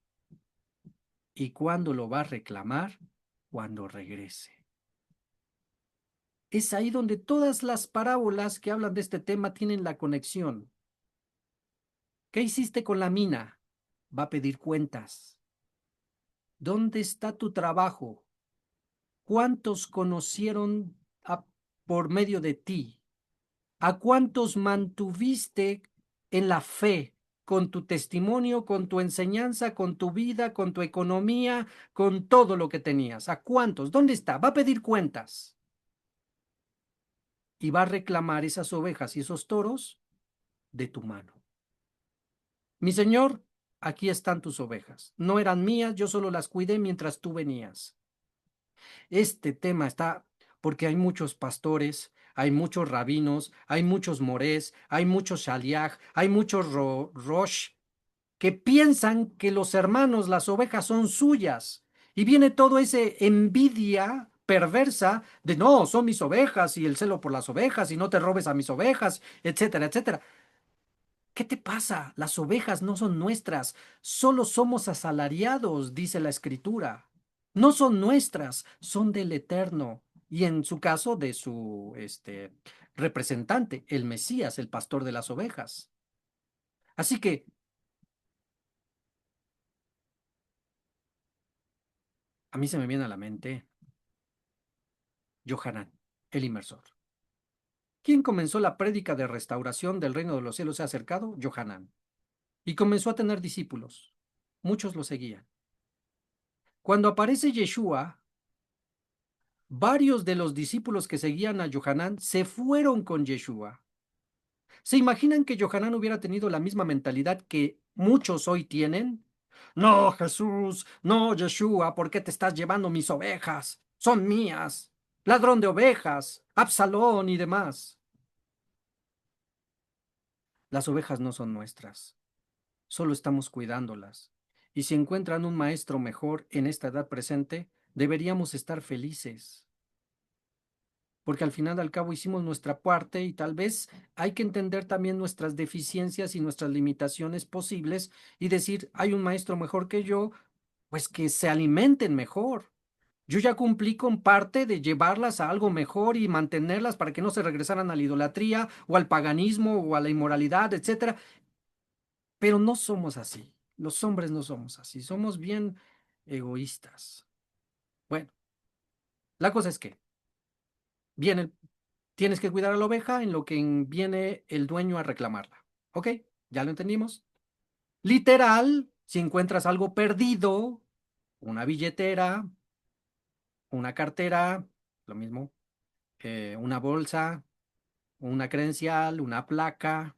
¿Y cuándo lo va a reclamar? Cuando regrese. Es ahí donde todas las parábolas que hablan de este tema tienen la conexión. ¿Qué hiciste con la mina? Va a pedir cuentas. ¿Dónde está tu trabajo? ¿Cuántos conocieron por medio de ti? ¿A cuántos mantuviste en la fe, con tu testimonio, con tu enseñanza, con tu vida, con tu economía, con todo lo que tenías? ¿A cuántos? ¿Dónde está? Va a pedir cuentas y va a reclamar esas ovejas y esos toros de tu mano. Mi señor, aquí están tus ovejas. No eran mías, yo solo las cuidé mientras tú venías. Este tema está porque hay muchos pastores, hay muchos rabinos, hay muchos morés, hay muchos shaliach, hay muchos rosh, que piensan que los hermanos, las ovejas son suyas. Y viene todo ese envidia perversa de no, son mis ovejas y el celo por las ovejas y no te robes a mis ovejas, etcétera, etcétera. ¿Qué te pasa? Las ovejas no son nuestras, solo somos asalariados, dice la escritura. No son nuestras, son del Eterno. Y en su caso, de su representante, el Mesías, el pastor de las ovejas. Así que a mí se me viene a la mente Johanán, el inmersor. ¿Quién comenzó la prédica de restauración del reino de los cielos se ha acercado? Johanán. Y comenzó a tener discípulos. Muchos lo seguían. Cuando aparece Yeshua, varios de los discípulos que seguían a Johanán se fueron con Yeshua. ¿Se imaginan que Johanan hubiera tenido la misma mentalidad que muchos hoy tienen? No, Jesús, no, Yeshua, ¿por qué te estás llevando mis ovejas? Son mías. Ladrón de ovejas, Absalón y demás. Las ovejas no son nuestras, solo estamos cuidándolas. Y si encuentran un maestro mejor en esta edad presente, deberíamos estar felices, porque al final al cabo hicimos nuestra parte y tal vez hay que entender también nuestras deficiencias y nuestras limitaciones posibles y decir, hay un maestro mejor que yo, pues que se alimenten mejor. Yo ya cumplí con parte de llevarlas a algo mejor y mantenerlas para que no se regresaran a la idolatría o al paganismo o a la inmoralidad, etcétera. Pero no somos así. Los hombres no somos así. Somos bien egoístas. Bueno, la cosa es que viene, tienes que cuidar a la oveja en lo que viene el dueño a reclamarla. ¿Ok? ¿Ya lo entendimos? Literal, si encuentras algo perdido, una billetera, una cartera, lo mismo, una bolsa, una credencial, una placa,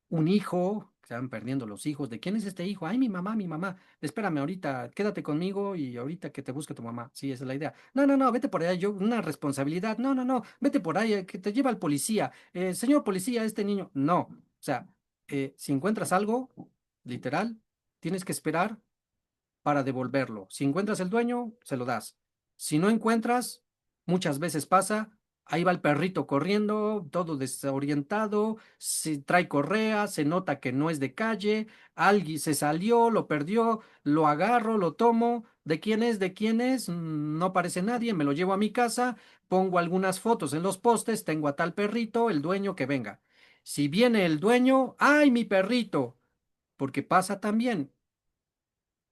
un hijo, se van perdiendo los hijos. ¿De quién es este hijo? Ay, mi mamá, mi mamá. Espérame ahorita, quédate conmigo y ahorita que te busque tu mamá. Sí, esa es la idea. No, no, no, vete por allá, yo, una responsabilidad. No, no, no, vete por ahí, que te lleva el policía. Señor policía, este niño. No, o sea, si encuentras algo, literal, tienes que esperar para devolverlo. Si encuentras el dueño, se lo das. Si no encuentras, muchas veces pasa, ahí va el perrito corriendo, todo desorientado, se trae correa, se nota que no es de calle, alguien se salió, lo perdió, lo agarro, lo tomo. ¿De quién es? ¿De quién es? No parece nadie, me lo llevo a mi casa, pongo algunas fotos en los postes, tengo a tal perrito, el dueño que venga. Si viene el dueño, ¡ay, mi perrito! Porque pasa también.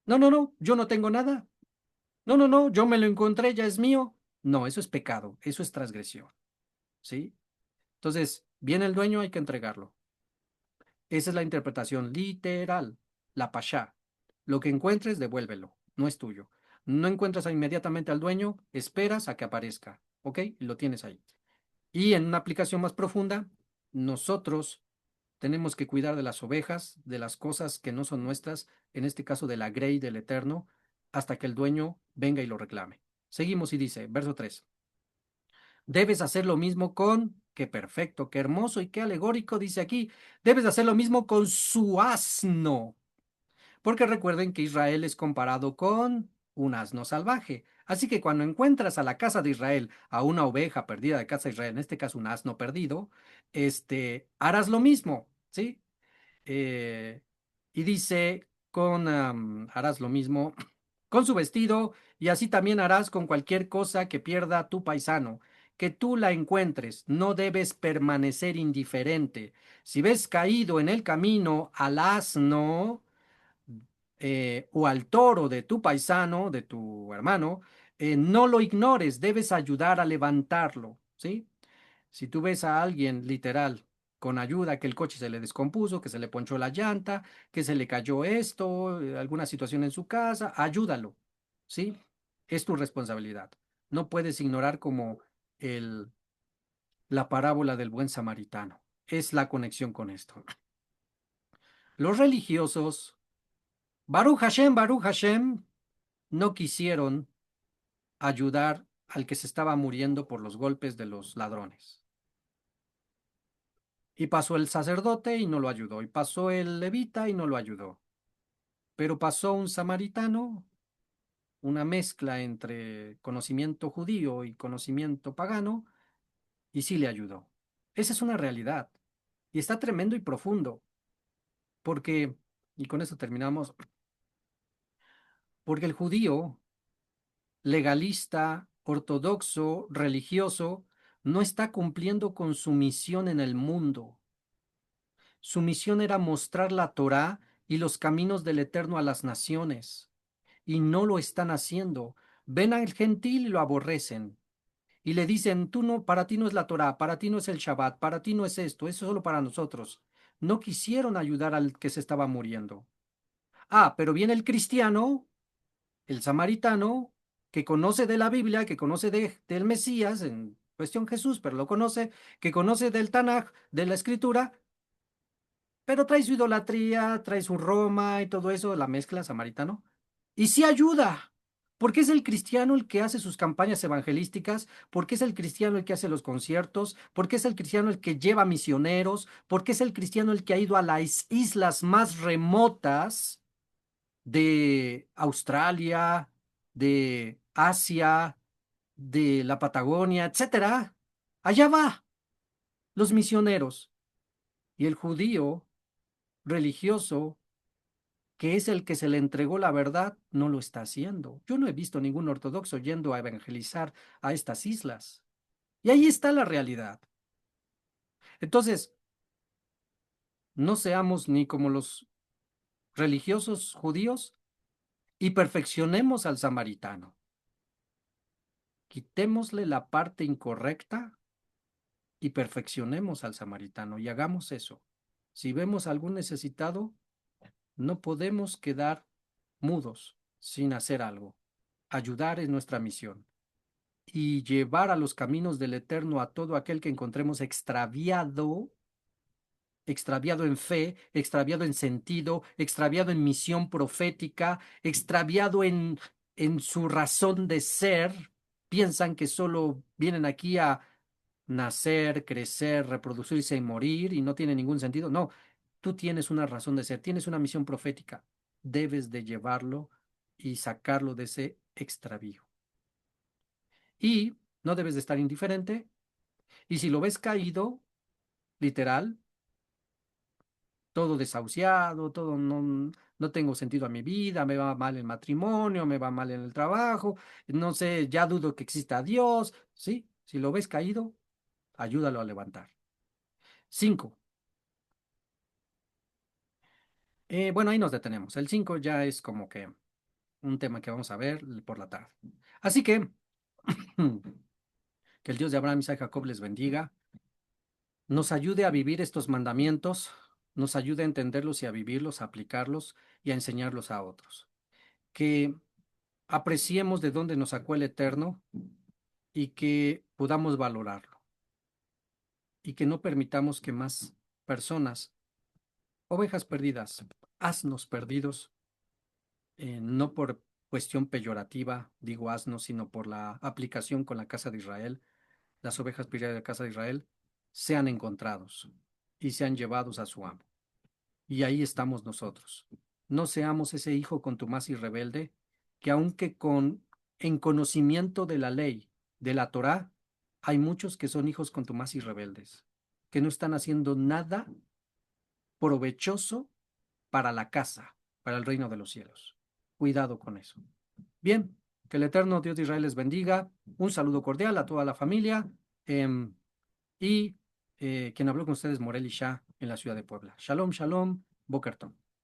No, no, no, yo no tengo nada. No, no, no, yo me lo encontré, ya es mío. No, eso es pecado, eso es transgresión, ¿sí? Entonces, viene el dueño, hay que entregarlo. Esa es la interpretación literal, la pashá. Lo que encuentres, devuélvelo, no es tuyo. No encuentras inmediatamente al dueño, esperas a que aparezca, ¿ok? Y lo tienes ahí. Y en una aplicación más profunda, nosotros tenemos que cuidar de las ovejas, de las cosas que no son nuestras, en este caso de la grey del Eterno, hasta que el dueño venga y lo reclame. Seguimos y dice, verso 3. Debes hacer lo mismo con, qué perfecto, qué hermoso y qué alegórico dice aquí, debes hacer lo mismo con su asno, porque recuerden que Israel es comparado con un asno salvaje. Así que cuando encuentras a la casa de Israel, a una oveja perdida de casa de Israel, en este caso un asno perdido, harás lo mismo, ¿sí? Eh, y dice, harás lo mismo con su vestido, y así también harás con cualquier cosa que pierda tu paisano, que tú la encuentres, no debes permanecer indiferente. Si ves caído en el camino al asno o al toro de tu paisano, de tu hermano, no lo ignores, debes ayudar a levantarlo, ¿sí? Si tú ves a alguien literal con ayuda, que el coche se le descompuso, que se le ponchó la llanta, que se le cayó esto, alguna situación en su casa, ayúdalo, ¿sí? Es tu responsabilidad. No puedes ignorar como el, la parábola del buen samaritano. Es la conexión con esto. Los religiosos, Baruch Hashem, no quisieron ayudar al que se estaba muriendo por los golpes de los ladrones. Y pasó el sacerdote y no lo ayudó. Y pasó el levita y no lo ayudó. Pero pasó un samaritano, una mezcla entre conocimiento judío y conocimiento pagano, y sí le ayudó. Esa es una realidad. Y está tremendo y profundo. Porque, y con eso terminamos, porque el judío, legalista, ortodoxo, religioso, no está cumpliendo con su misión en el mundo. Su misión era mostrar la Torá y los caminos del Eterno a las naciones, y no lo están haciendo. Ven al gentil y lo aborrecen, y le dicen, tú no, para ti no es la Torá, para ti no es el Shabbat, para ti no es esto, eso es solo para nosotros. No quisieron ayudar al que se estaba muriendo. Ah, pero viene el cristiano, el samaritano, que conoce de la Biblia, que conoce del Mesías, cuestión Jesús, pero lo conoce, que conoce del Tanaj, de la Escritura, pero trae su idolatría, trae su Roma y todo eso, la mezcla samaritano. Y sí ayuda, porque es el cristiano el que hace sus campañas evangelísticas, porque es el cristiano el que hace los conciertos, porque es el cristiano el que lleva misioneros, porque es el cristiano el que ha ido a las islas más remotas de Australia, de Asia, de la Patagonia, etcétera. Allá va los misioneros. Y el judío religioso, que es el que se le entregó la verdad, no lo está haciendo. Yo no he visto ningún ortodoxo yendo a evangelizar a estas islas. Y ahí está la realidad. Entonces, no seamos ni como los religiosos judíos y perfeccionemos al samaritano. Quitémosle la parte incorrecta y perfeccionemos al samaritano y hagamos eso. Si vemos a algún necesitado, no podemos quedar mudos sin hacer algo. Ayudar es nuestra misión. Y llevar a los caminos del Eterno a todo aquel que encontremos extraviado, extraviado en fe, extraviado en sentido, extraviado en misión profética, extraviado en su razón de ser. Piensan que solo vienen aquí a nacer, crecer, reproducirse y morir y no tiene ningún sentido. No, tú tienes una razón de ser, tienes una misión profética. Debes de llevarlo y sacarlo de ese extravío. Y no debes de estar indiferente. Y si lo ves caído, literal, todo desahuciado, todo no tengo sentido a mi vida, me va mal el matrimonio, me va mal en el trabajo, no sé, ya dudo que exista Dios, ¿sí? Si lo ves caído, ayúdalo a levantar. 5. Bueno, ahí nos detenemos. El 5 ya es como que un tema que vamos a ver por la tarde. Así que, que el Dios de Abraham, Isaac y Jacob les bendiga, nos ayude a vivir estos mandamientos, nos ayude a entenderlos y a vivirlos, a aplicarlos y a enseñarlos a otros. Que apreciemos de dónde nos sacó el Eterno y que podamos valorarlo. Y que no permitamos que más personas, ovejas perdidas, asnos perdidos, no por cuestión peyorativa, digo asnos, sino por la aplicación con la casa de Israel, las ovejas perdidas de la casa de Israel, sean encontrados y sean llevados a su amo. Y ahí estamos nosotros. No seamos ese hijo contumaz y rebelde que aunque en conocimiento de la ley, de la Torá, hay muchos que son hijos contumaz y rebeldes, que no están haciendo nada provechoso para la casa, para el reino de los cielos. Cuidado con eso. Bien, que el eterno Dios de Israel les bendiga. Un saludo cordial a toda la familia. Y quien habló con ustedes, Morel Isha, en la ciudad de Puebla. Shalom, shalom, Bokerton.